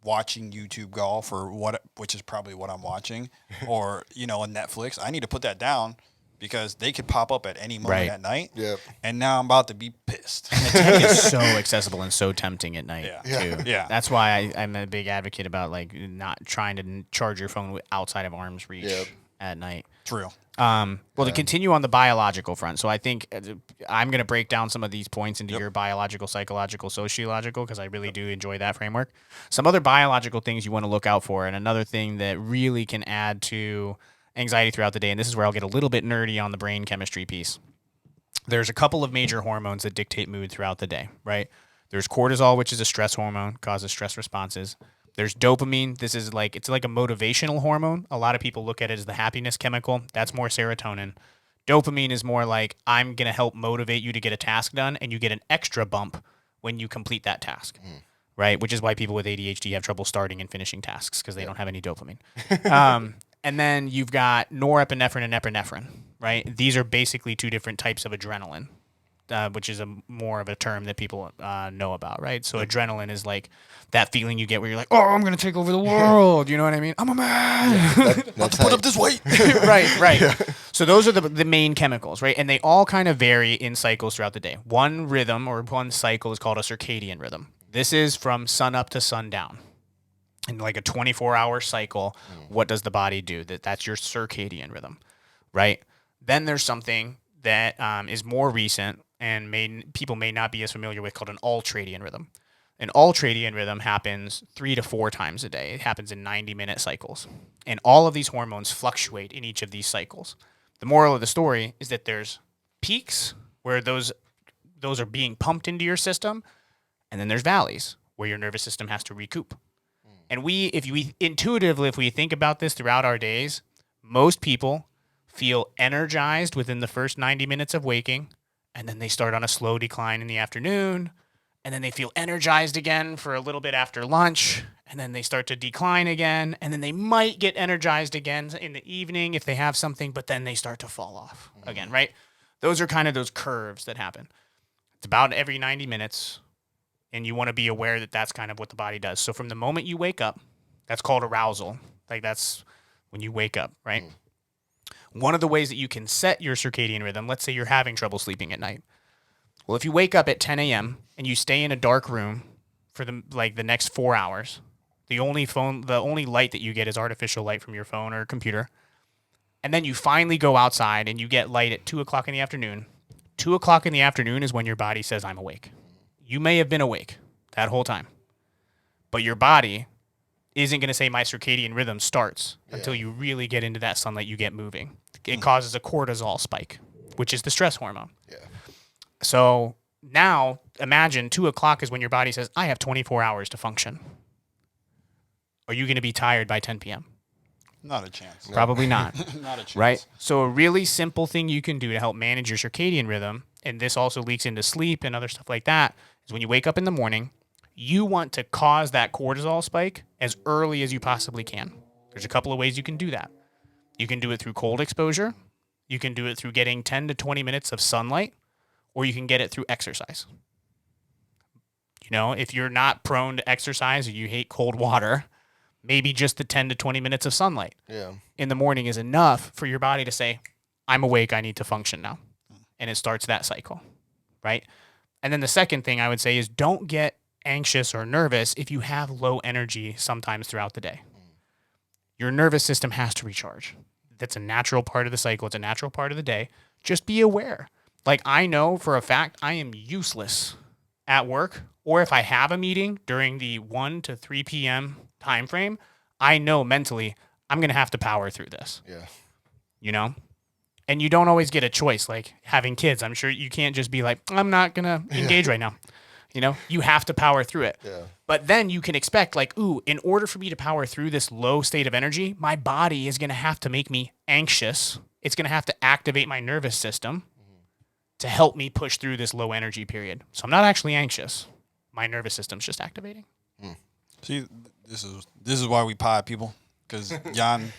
watching YouTube golf or which is probably what I'm watching, or on Netflix. I need to put that down because they could pop up at any moment at night. Yep. And now I'm about to be pissed. And the tech is so accessible and so tempting at night too. Yeah. That's why I'm a big advocate about like not trying to charge your phone outside of arm's reach at night. True. Well, to continue on the biological front, so I think I'm going to break down some of these points into your biological, psychological, sociological, because I really do enjoy that framework. Some other biological things you want to look out for, and another thing that really can add to anxiety throughout the day, and this is where I'll get a little bit nerdy on the brain chemistry piece. There's a couple of major hormones that dictate mood throughout the day, right? There's cortisol, which is a stress hormone, causes stress responses. There's dopamine. This is it's like a motivational hormone. A lot of people look at it as the happiness chemical. That's more serotonin. Dopamine is more like I'm going to help motivate you to get a task done, and you get an extra bump when you complete that task, right? Which is why people with ADHD have trouble starting and finishing tasks because they don't have any dopamine. And then you've got norepinephrine and epinephrine, right? These are basically two different types of adrenaline, which is more of a term that people know about, right? So adrenaline is like that feeling you get where you're like, oh, I'm going to take over the world. You know what I mean? I'm a man. Let's put up this weight. Right. Yeah. So those are the main chemicals, right? And they all kind of vary in cycles throughout the day. One rhythm or one cycle is called a circadian rhythm. This is from sun up to sundown. In like a 24-hour cycle, what does the body do? That's your circadian rhythm, right? Then there's something that is more recent and people may not be as familiar with called an ultradian rhythm. An ultradian rhythm happens 3 to 4 times a day. It happens in 90-minute cycles. And all of these hormones fluctuate in each of these cycles. The moral of the story is that there's peaks where those are being pumped into your system, and then there's valleys where your nervous system has to recoup. And if we think about this throughout our days, most people feel energized within the first 90 minutes of waking, and then they start on a slow decline in the afternoon, and then they feel energized again for a little bit after lunch, and then they start to decline again, and then they might get energized again in the evening if they have something, but then they start to fall off again, right? Those are kind of those curves that happen. It's about every 90 minutes. And you want to be aware that that's kind of what the body does. So from the moment you wake up, that's called arousal. Like that's when you wake up, right? One of the ways that you can set your circadian rhythm, let's say you're having trouble sleeping at night. Well, if you wake up at 10 a.m. and you stay in a dark room for the next 4 hours, the only light that you get is artificial light from your phone or computer. And then you finally go outside and you get light at 2 o'clock in the afternoon. 2 o'clock in the afternoon is when your body says, I'm awake. You may have been awake that whole time, but your body isn't going to say my circadian rhythm starts until you really get into that sunlight, you get moving. It causes a cortisol spike, which is the stress hormone. Yeah. So now imagine 2 o'clock is when your body says, I have 24 hours to function. Are you going to be tired by 10 p.m.? Not a chance. Probably not. Not a chance. Right? So a really simple thing you can do to help manage your circadian rhythm, and this also leaks into sleep and other stuff like that, is when you wake up in the morning, you want to cause that cortisol spike as early as you possibly can. There's a couple of ways you can do that. You can do it through cold exposure. You can do it through getting 10 to 20 minutes of sunlight, or you can get it through exercise. You know, if you're not prone to exercise or you hate cold water, maybe just the 10 to 20 minutes of sunlight in the morning is enough for your body to say, I'm awake, I need to function now. And it starts that cycle, right? And then the second thing I would say is don't get anxious or nervous if you have low energy sometimes throughout the day. Your nervous system has to recharge. That's a natural part of the cycle. It's a natural part of the day. Just be aware. Like, I know for a fact I am useless at work, or if I have a meeting during the 1 to 3 p.m. time frame, I know mentally I'm going to have to power through this. Yeah. You know? And you don't always get a choice. Like having kids, I'm sure you can't just be like, I'm not going to engage right now. You know, you have to power through it. Yeah. But then you can expect like, ooh, in order for me to power through this low state of energy, my body is going to have to make me anxious. It's going to have to activate my nervous system to help me push through this low energy period. So I'm not actually anxious. My nervous system's just activating. See, this is why we pod, people, because Jan,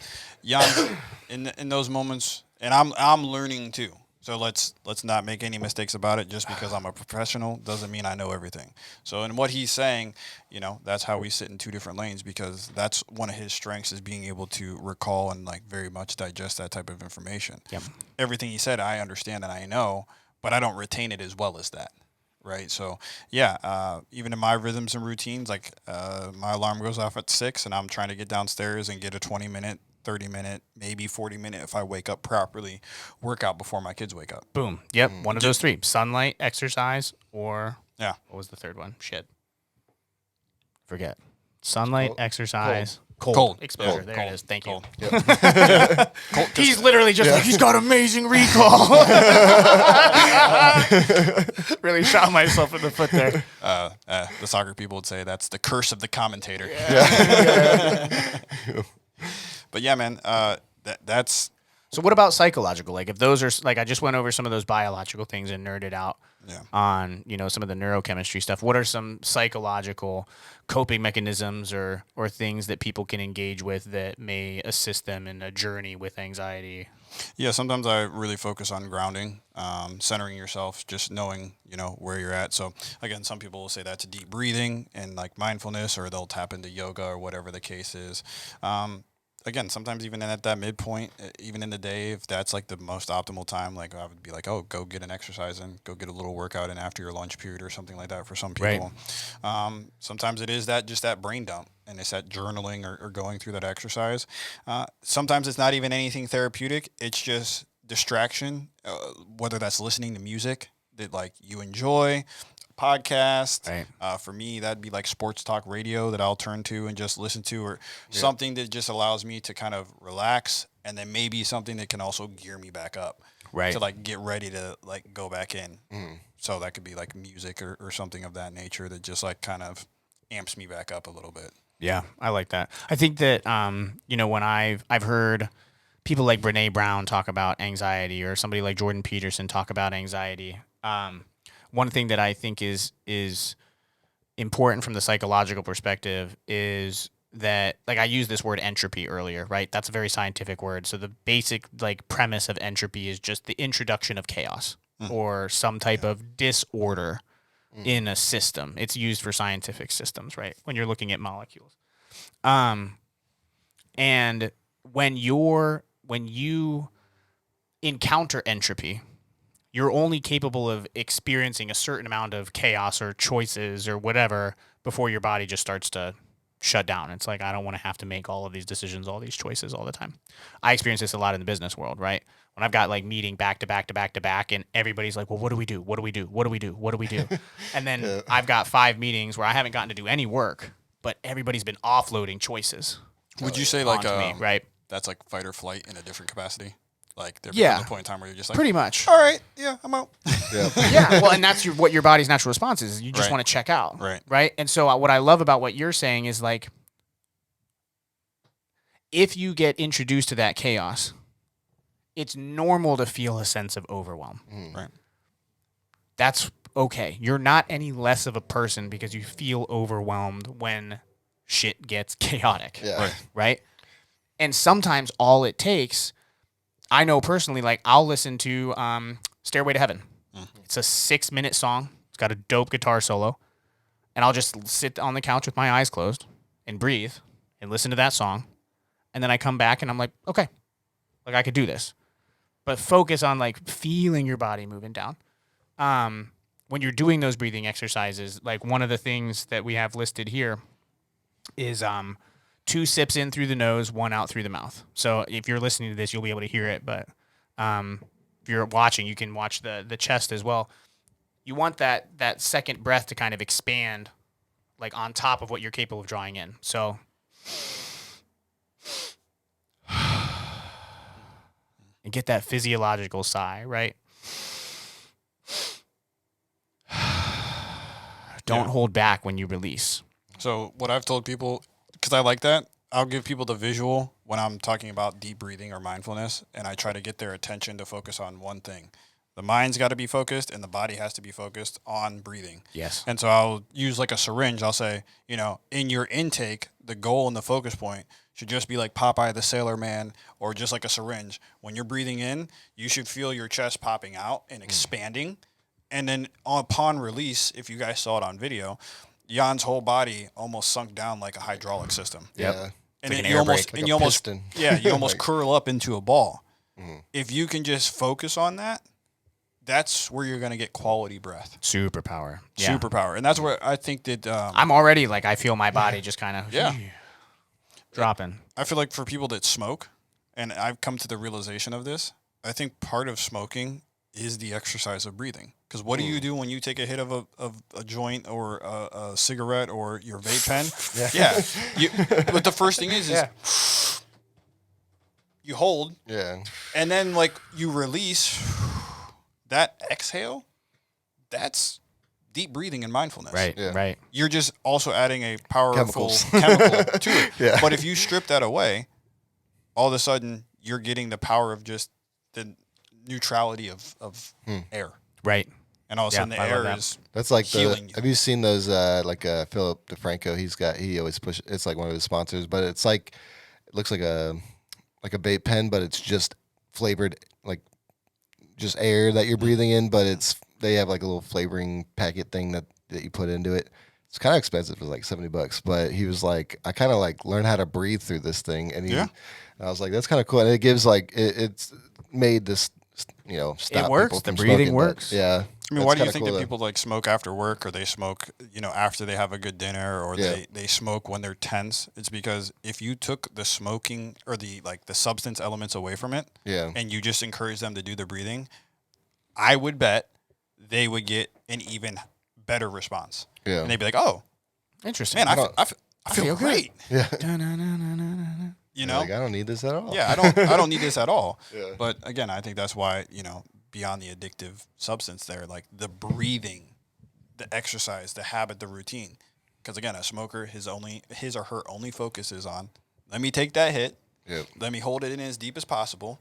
in those moments, and I'm learning too. So let's not make any mistakes about it. Just because I'm a professional doesn't mean I know everything. So in what he's saying, you know, that's how we sit in two different lanes, because that's one of his strengths, is being able to recall and like very much digest that type of information. Yep. Everything he said, I understand and I know, but I don't retain it as well as that. Right. So, yeah, even in my rhythms and routines, like my alarm goes off at 6 and I'm trying to get downstairs and get a 20-minute, 30-minute, maybe 40-minute, if I wake up properly, workout before my kids wake up. Boom. Yep. One of those three: sunlight, exercise, or Yeah. What was the third one? Shit. Forget. Sunlight, exercise, Cold exposure. Cold. There Cold. it is. Thank Cold. you. Yep. He's literally just like, he's got amazing recall. Really shot myself in the foot there. The soccer people would say that's the curse of the commentator. But yeah, man, that's. So what about psychological? Like if those are like, I just went over some of those biological things and nerded out on, you know, some of the neurochemistry stuff. What are some psychological coping mechanisms or things that people can engage with that may assist them in a journey with anxiety? Yeah, sometimes I really focus on grounding, centering yourself, just knowing, you know, where you're at. So again, some people will say that's deep breathing and like mindfulness, or they'll tap into yoga or whatever the case is. Again, sometimes even at that midpoint, even in the day, if that's like the most optimal time, like I would be like, oh, go get an exercise in, go get a little workout in after your lunch period or something like that for some people. Right. Sometimes it is just that brain dump, and it's that journaling or going through that exercise. Sometimes it's not even anything therapeutic. It's just distraction, whether that's listening to music that like you enjoy, podcast. Right. For me, that'd be like sports talk radio that I'll turn to and just listen to, or something that just allows me to kind of relax, and then maybe something that can also gear me back up. Right. To like get ready to like go back in. So that could be like music or something of that nature that just like kind of amps me back up a little bit. Yeah, I like that. I think that you know, when I've heard people like Brené Brown talk about anxiety, or somebody like Jordan Peterson talk about anxiety, one thing that I think is important from the psychological perspective is that, like, I used this word entropy earlier, right? That's a very scientific word. So the basic like premise of entropy is just the introduction of chaos or some type of disorder in a system. It's used for scientific systems, right? When you're looking at molecules. And when you encounter entropy, you're only capable of experiencing a certain amount of chaos or choices or whatever before your body just starts to shut down. It's like, I don't want to have to make all of these decisions, all these choices all the time. I experience this a lot in the business world, right? When I've got like meeting back to back to back to back, and everybody's like, well, what do we do? What do we do? What do we do? What do we do? And then I've got 5 meetings where I haven't gotten to do any work, but everybody's been offloading choices. Would you say like me, right? That's like fight or flight in a different capacity? Like there's a point in time where you're just like, pretty much. All right, yeah, I'm out. Yeah, well, and that's what your body's natural response is. You just want to check out, right? And so what I love about what you're saying is like, if you get introduced to that chaos, it's normal to feel a sense of overwhelm. Right. That's okay. You're not any less of a person because you feel overwhelmed when shit gets chaotic. Yeah. Right? And sometimes all it takes, I know personally, like I'll listen to Stairway to Heaven. It's a 6-minute song. It's got a dope guitar solo. And I'll just sit on the couch with my eyes closed and breathe and listen to that song. And then I come back and I'm like, okay, like I could do this. But focus on like feeling your body moving down. When you're doing those breathing exercises, like one of the things that we have listed here is 2 sips in through the nose, 1 out through the mouth. So if you're listening to this, you'll be able to hear it. But if you're watching, you can watch the chest as well. You want that second breath to kind of expand, like on top of what you're capable of drawing in. So, and get that physiological sigh, right? Don't hold back when you release. So what I've told people, because I like that, I'll give people the visual when I'm talking about deep breathing or mindfulness, and I try to get their attention to focus on one thing. The mind's got to be focused, and the body has to be focused on breathing. Yes. And so I'll use like a syringe. I'll say, in your intake, the goal and the focus point should just be like Popeye the Sailor Man, or just like a syringe. When you're breathing in, you should feel your chest popping out and expanding. And then upon release, if you guys saw it on video, Jan's whole body almost sunk down like a hydraulic system. Yeah. And like it, an you air almost, brake. and you almost, you almost Like- curl up into a ball. If you can just focus on that, that's where you're going to get quality breath. Superpower. Yeah. Superpower. And that's where I think that I'm already like, I feel my body just kind of dropping. I feel like for people that smoke, and I've come to the realization of this, I think part of smoking is the exercise of breathing. Because what do you do when you take a hit of a joint or a cigarette or your vape pen? But the first thing is you hold, and then like you release. That exhale, that's deep breathing and mindfulness. Right. Yeah. Right. You're just also adding a powerful Chemicals. chemical to it. Yeah. But if you strip that away, all of a sudden you're getting the power of just the neutrality of air. Right. And all of a sudden the I love air that. is That's like healing you. have you seen those like Philip DeFranco? He always push. It's like one of his sponsors, but it's like it looks like a vape pen, but it's just flavored like just air that you're breathing in, but they have like a little flavoring packet thing that you put into it. It's kind of expensive. It's like $70, but he was like, I kind of like learn how to breathe through this thing. And I was like, that's kind of cool. And it gives like, it's made this, stop It works. people The from breathing smoking, works. But, yeah. I mean, that's why do you kinda think cool, that though. people like smoke after work, or they smoke, after they have a good dinner, or they smoke when they're tense? It's because if you took the smoking or the substance elements away from it, and you just encourage them to do the breathing, I would bet they would get an even better response. Yeah. And they'd be like, "Oh, Interesting. man, I feel great." Yeah. Like, I don't need this at all. Yeah, I don't need this at all. Yeah. But again, I think that's why, beyond the addictive substance there, like the breathing, the exercise, the habit, the routine. Because again, a smoker, his or her only focus is on, let me take that hit, let me hold it in as deep as possible,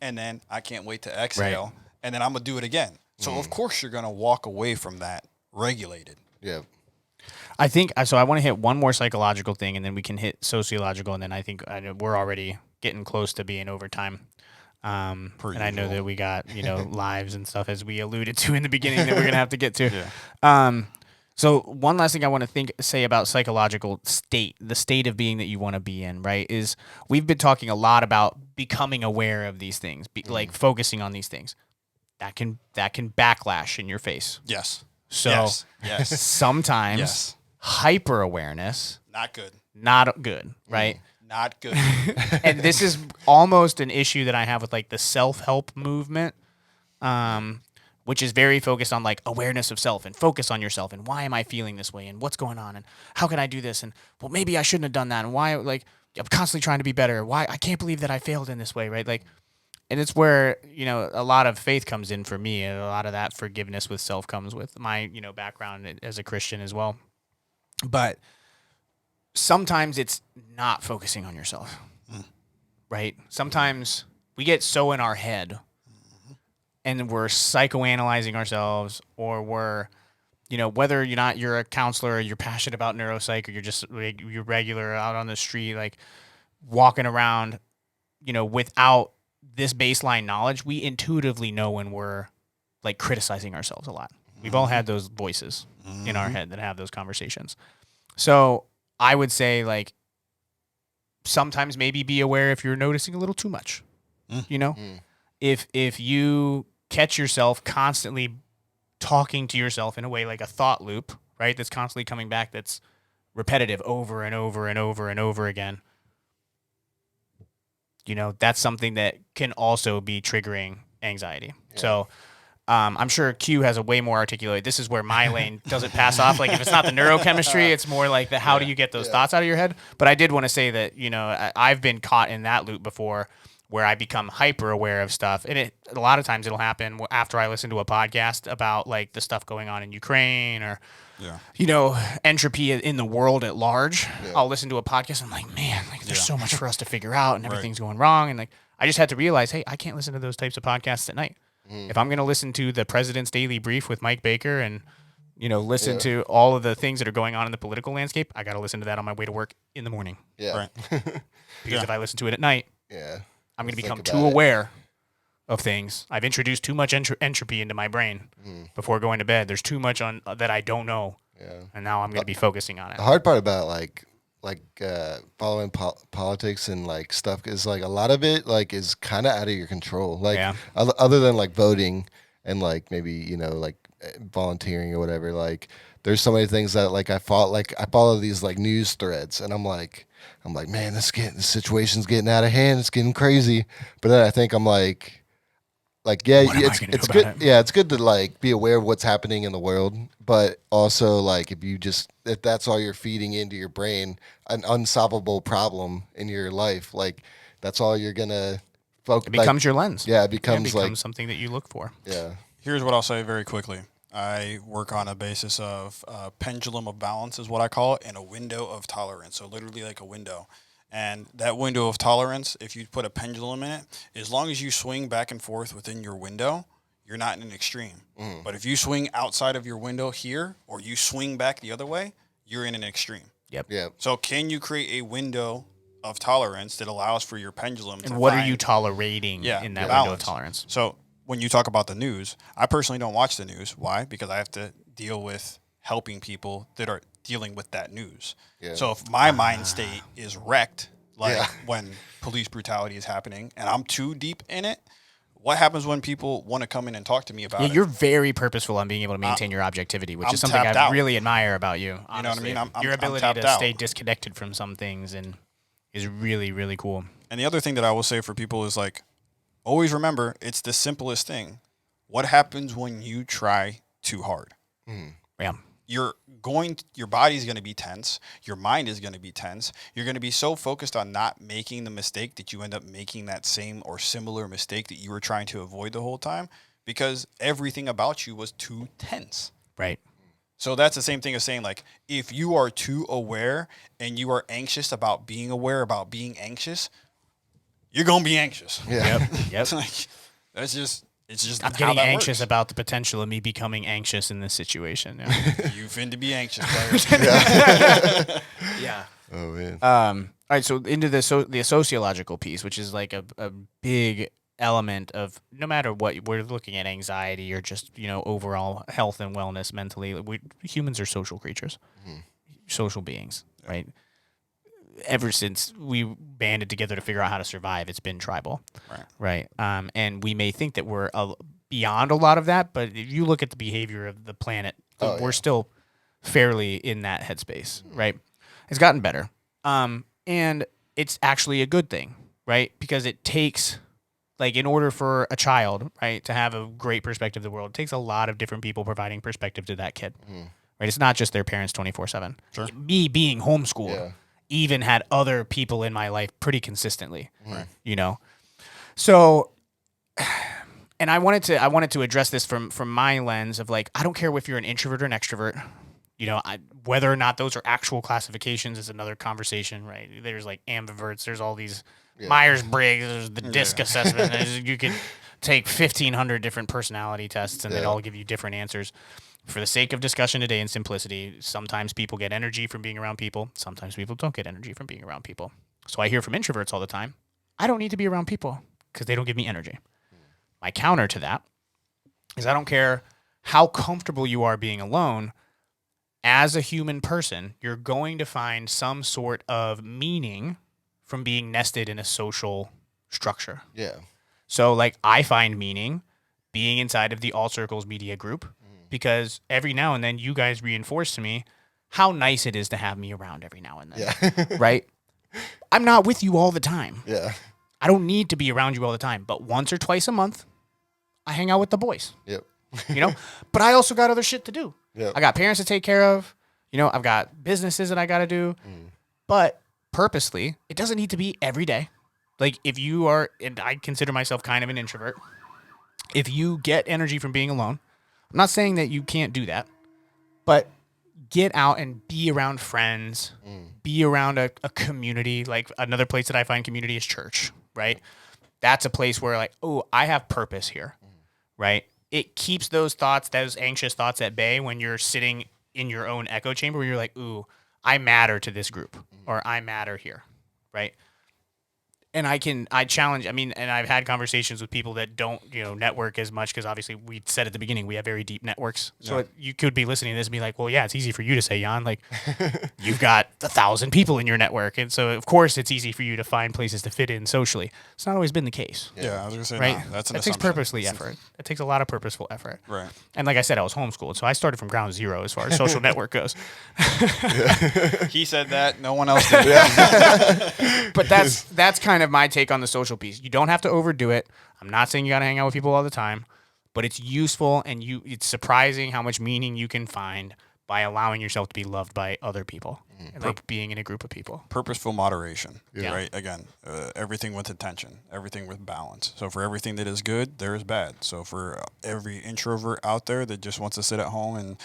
and then I can't wait to exhale, and then I'm going to do it again. So of course you're going to walk away from that regulated. Yeah. I think so. I want to hit one more psychological thing, and then we can hit sociological, and then I think we're already getting close to being overtime. And I know that we got lives and stuff, as we alluded to in the beginning, that we're gonna have to get to. So one last thing I want to say about psychological state, the state of being that you want to be in, right? Is we've been talking a lot about becoming aware of these things, like focusing on these things. That can backlash in your face. Yes. So yes. sometimes hyper awareness, Not good, right? Not good. And this is almost an issue that I have with like the self-help movement, which is very focused on like awareness of self and focus on yourself and why am I feeling this way and what's going on and how can I do this and well maybe I shouldn't have done that and why I'm constantly trying to be better. Why I can't believe that I failed in this way, right? Like, and it's where a lot of faith comes in for me, and a lot of that forgiveness with self comes with my background as a Christian as well. But sometimes it's not focusing on yourself, right? Sometimes we get so in our head and we're psychoanalyzing ourselves, or we're, whether you're a counselor, or you're passionate about neuropsych, or you're just you're regular out on the street, like walking around, without this baseline knowledge, we intuitively know when we're like criticizing ourselves a lot. We've all had those voices in our head that have those conversations. So I would say, like, sometimes maybe be aware if you're noticing a little too much. If you catch yourself constantly talking to yourself in a way like a thought loop, right? That's constantly coming back, that's repetitive over and over and over and over again. That's something that can also be triggering anxiety. Yeah. So I'm sure Q has a way more articulate. This is where my lane doesn't pass off. Like, if it's not the neurochemistry, it's more like the how do you get those thoughts out of your head. But I did want to say that, I've been caught in that loop before, where I become hyper aware of stuff. And a lot of times it'll happen after I listen to a podcast about like the stuff going on in Ukraine, or, entropy in the world at large. Yeah. I'll listen to a podcast and I'm like, man, like there's so much for us to figure out, and everything's going wrong. And like, I just had to realize, hey, I can't listen to those types of podcasts at night. If I'm going to listen to the President's Daily Brief with Mike Baker and, listen to all of the things that are going on in the political landscape, I got to listen to that on my way to work in the morning. Yeah. Right. Because if I listen to it at night, I'm going to become too aware of things. I've introduced too much entropy into my brain before going to bed. There's too much on that I don't know. Yeah. And now I'm going to be focusing on it. The hard part about following politics and like stuff is like a lot of it like is kind of out of your control. Like other than like voting and like maybe like volunteering or whatever. Like there's so many things that like I follow these like news threads, and I'm like, man, this situation's getting out of hand. It's getting crazy. But then I think I'm like it's good. Yeah, it's good to like be aware of what's happening in the world, but also like if that's all you're feeding into your brain, an unsolvable problem in your life, like that's all you're gonna focus. It becomes your lens. Yeah, it becomes like something that you look for. Yeah. Here's what I'll say very quickly. I work on a basis of pendulum of balance is what I call it, and a window of tolerance. So literally like a window. And that window of tolerance, if you put a pendulum in it, as long as you swing back and forth within your window, you're not in an extreme. But if you swing outside of your window here, or you swing back the other way, you're in an extreme. Yep. So can you create a window of tolerance that allows for your pendulum to And what are you tolerating in that window of tolerance? So when you talk about the news, I personally don't watch the news. Why? Because I have to deal with helping people that are dealing with that news. Yeah. So if my mind state is wrecked, like when police brutality is happening and I'm too deep in it, what happens when people want to come in and talk to me about it? You're very purposeful on being able to maintain your objectivity, which is something I really admire about you. Honestly. You know what I mean? Your ability to stay disconnected from some things and is really, really cool. And the other thing that I will say for people is like, always remember, it's the simplest thing. What happens when you try too hard? Yeah. Your body's going to be tense. Your mind is going to be tense. You're going to be so focused on not making the mistake that you end up making that same or similar mistake that you were trying to avoid the whole time, because everything about you was too tense. Right. So that's the same thing as saying, like, if you are too aware and you are anxious about being aware about being anxious, you're going to be anxious. Yeah. Yep. Like, it's just I'm getting anxious about the potential of me becoming anxious in this situation. Yeah. You finna be anxious, players. Yeah. Oh man. All right. So into the sociological piece, which is like a big element of no matter what we're looking at, anxiety or just overall health and wellness mentally. Humans are social creatures, social beings, right? Ever since we banded together to figure out how to survive, it's been tribal, right? And we may think that we're beyond a lot of that, but if you look at the behavior of the planet, we're still fairly in that headspace, right? It's gotten better, and it's actually a good thing, right? Because it takes, like, in order for a child, right, to have a great perspective of the world, it takes a lot of different people providing perspective to that kid, right? It's not just their parents 24/7. Sure. Me being homeschooled. Even had other people in my life pretty consistently, So, and I wanted to address this from my lens of like, I don't care if you're an introvert or an extrovert, whether or not those are actual classifications is another conversation, right? There's like ambiverts, there's all these Myers-Briggs, there's the DISC assessment. You could take 1,500 different personality tests, and they'd all give you different answers. For the sake of discussion today and simplicity, sometimes people get energy from being around people. Sometimes people don't get energy from being around people. So I hear from introverts all the time, I don't need to be around people because they don't give me energy. My counter to that is I don't care how comfortable you are being alone. As a human person, you're going to find some sort of meaning from being nested in a social structure. Yeah. So, like, I find meaning being inside of the All Circles Media Group because every now and then you guys reinforce to me how nice it is to have me around every now and then. Yeah. Right? I'm not with you all the time. Yeah. I don't need to be around you all the time. But once or twice a month, I hang out with the boys. Yep. You know? But I also got other shit to do. Yep. I got parents to take care of. You know, I've got businesses that I got to do. But purposely, it doesn't need to be every day. Like, if you are, and I consider myself kind of an introvert, if you get energy from being alone, I'm not saying that you can't do that, but get out and be around friends, be around a community. Like, another place that I find community is church, right? That's a place where, like, oh, I have purpose here, right? It keeps those thoughts, those anxious thoughts at bay when you're sitting in your own echo chamber where you're like, ooh, I matter to this group or I matter here, right? And I challenge, and I've had conversations with people that don't, network as much because obviously we said at the beginning, we have very deep networks. So you could be listening to this and be like, well, yeah, it's easy for you to say, Jan, like you've got 1,000 people in your network. And so of course it's easy for you to find places to fit in socially. It's not always been the case. Yeah, I was going to say, right? no, that's an It takes assumption. effort. It takes a lot of purposeful effort. Right. And like I said, I was homeschooled. So I started from ground zero as far as social network goes. He said that. No one else did. But that's kind of my take on the social piece. You don't have to overdo it. I'm not saying you got to hang out with people all the time, but it's useful and it's surprising how much meaning you can find by allowing yourself to be loved by other people and like being in a group of people. Purposeful moderation, Yeah. right? Again, everything with intention, everything with balance. So for everything that is good, there is bad. So for every introvert out there that just wants to sit at home and,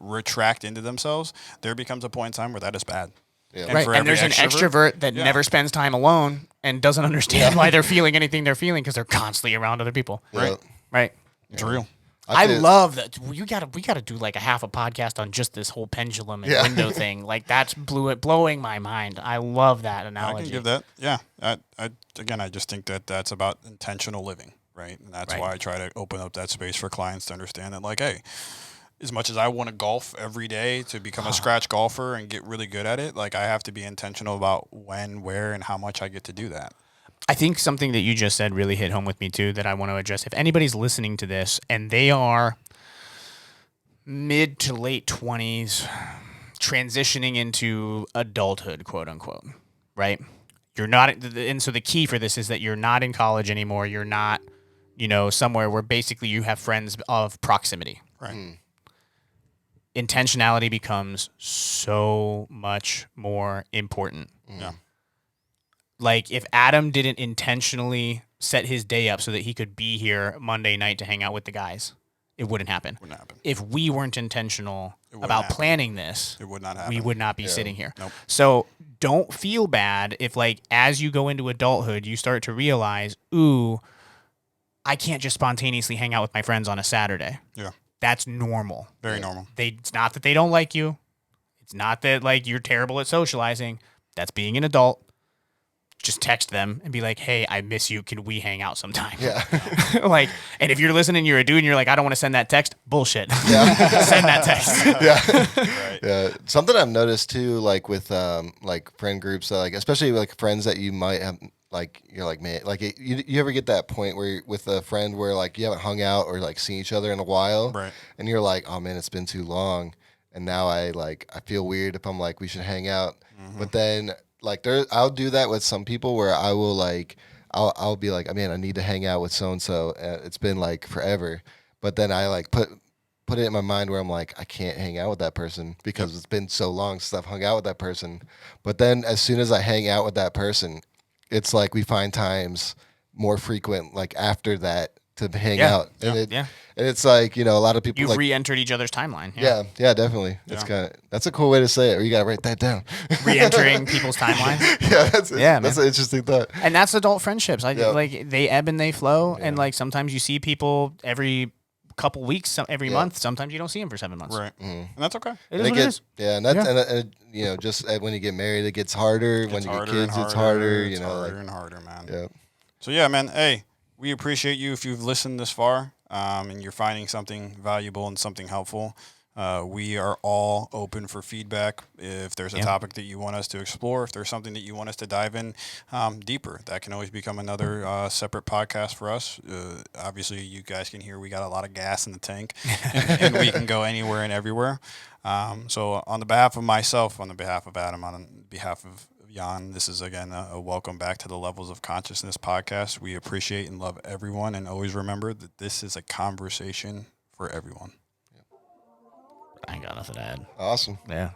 retract into themselves, there becomes a point in time where that is bad. Yeah. Right. for And there's every an extrovert that never spends time alone and doesn't understand why they're feeling anything they're feeling because they're constantly around other people. Yeah. Right. It's real. I love that. We gotta do like a half a podcast on just this whole pendulum and window thing. Like that's blowing my mind. I love that analogy. I can give that. Yeah. I just think that that's about intentional living, right? And that's why I try to open up that space for clients to understand that, like, hey, as much as I want to golf every day to become a scratch golfer and get really good at it, like I have to be intentional about when, where, and how much I get to do that. I think something that you just said really hit home with me too that I want to address. If anybody's listening to this and they are mid to late 20s, transitioning into adulthood, quote unquote, right? You're not, and so the key for this is that you're not in college anymore. You're not, somewhere where basically you have friends of proximity. Right. Intentionality becomes so much more important. Yeah. Like if Adam didn't intentionally set his day up so that he could be here Monday night to hang out with the guys, it wouldn't happen. Wouldn't happen. If we weren't intentional about planning this, It would not happen. we would not be sitting here. Nope. So don't feel bad if like as you go into adulthood, you start to realize, ooh, I can't just spontaneously hang out with my friends on a Saturday. Yeah. That's normal. Very normal. It's not that they don't like you. It's not that like you're terrible at socializing. That's being an adult. Just text them and be like, hey, I miss you. Can we hang out sometime? Yeah. And if you're listening, you're a dude and you're like, I don't want to send that text. Bullshit. Yeah. Send that text. Yeah. Right. Yeah. Something I've noticed too, like with like friend groups, like especially like friends that you might have, like you're like, man, like you ever get that point where you're with a friend where like you haven't hung out or like seen each other in a while, Right. and you're like, oh man, it's been too long, and now I feel weird if I'm like we should hang out, but then like I'll do that with some people where I will like I'll be like, I mean, I need to hang out with so and so. It's been like forever, but then I like put it in my mind where I'm like, I can't hang out with that person because it's been so long since I've hung out with that person. But then as soon as I hang out with that person, it's like we find times more frequent, like after that to hang Yeah. out, and Yeah. and it's like, a lot of people You've like re-entered each other's timeline. yeah, definitely. It's that's a cool way to say it. Or you gotta write that down. Re-entering people's timeline. Yeah, that's an interesting thought. And that's adult friendships. Like they ebb and they flow, and Yeah. like sometimes you see people every couple weeks, every month. Sometimes you don't see them for 7 months. Right. And that's okay. It is what it is. Yeah, and that's and just when you get married, it gets harder. When you get kids, it's harder. It's harder and harder, man. Yeah. So yeah, man. Hey, we appreciate you if you've listened this far, and you're finding something valuable and something helpful. We are all open for feedback. If there's a topic that you want us to explore, if there's something that you want us to dive in deeper, that can always become another separate podcast for us. Obviously, you guys can hear we got a lot of gas in the tank, and we can go anywhere and everywhere. So on the behalf of myself, on the behalf of Adam, on behalf of Jan, this is again a welcome back to the Levels of Consciousness podcast. We appreciate and love everyone, and always remember that this is a conversation for everyone. I ain't got nothing to add. Awesome. Yeah.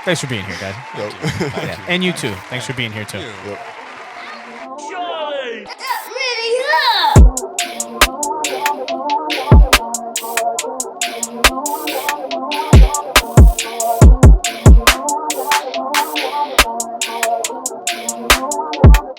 Thanks for being here, guys. Yep. And you too. Thanks for being here too. Thank you. Yep.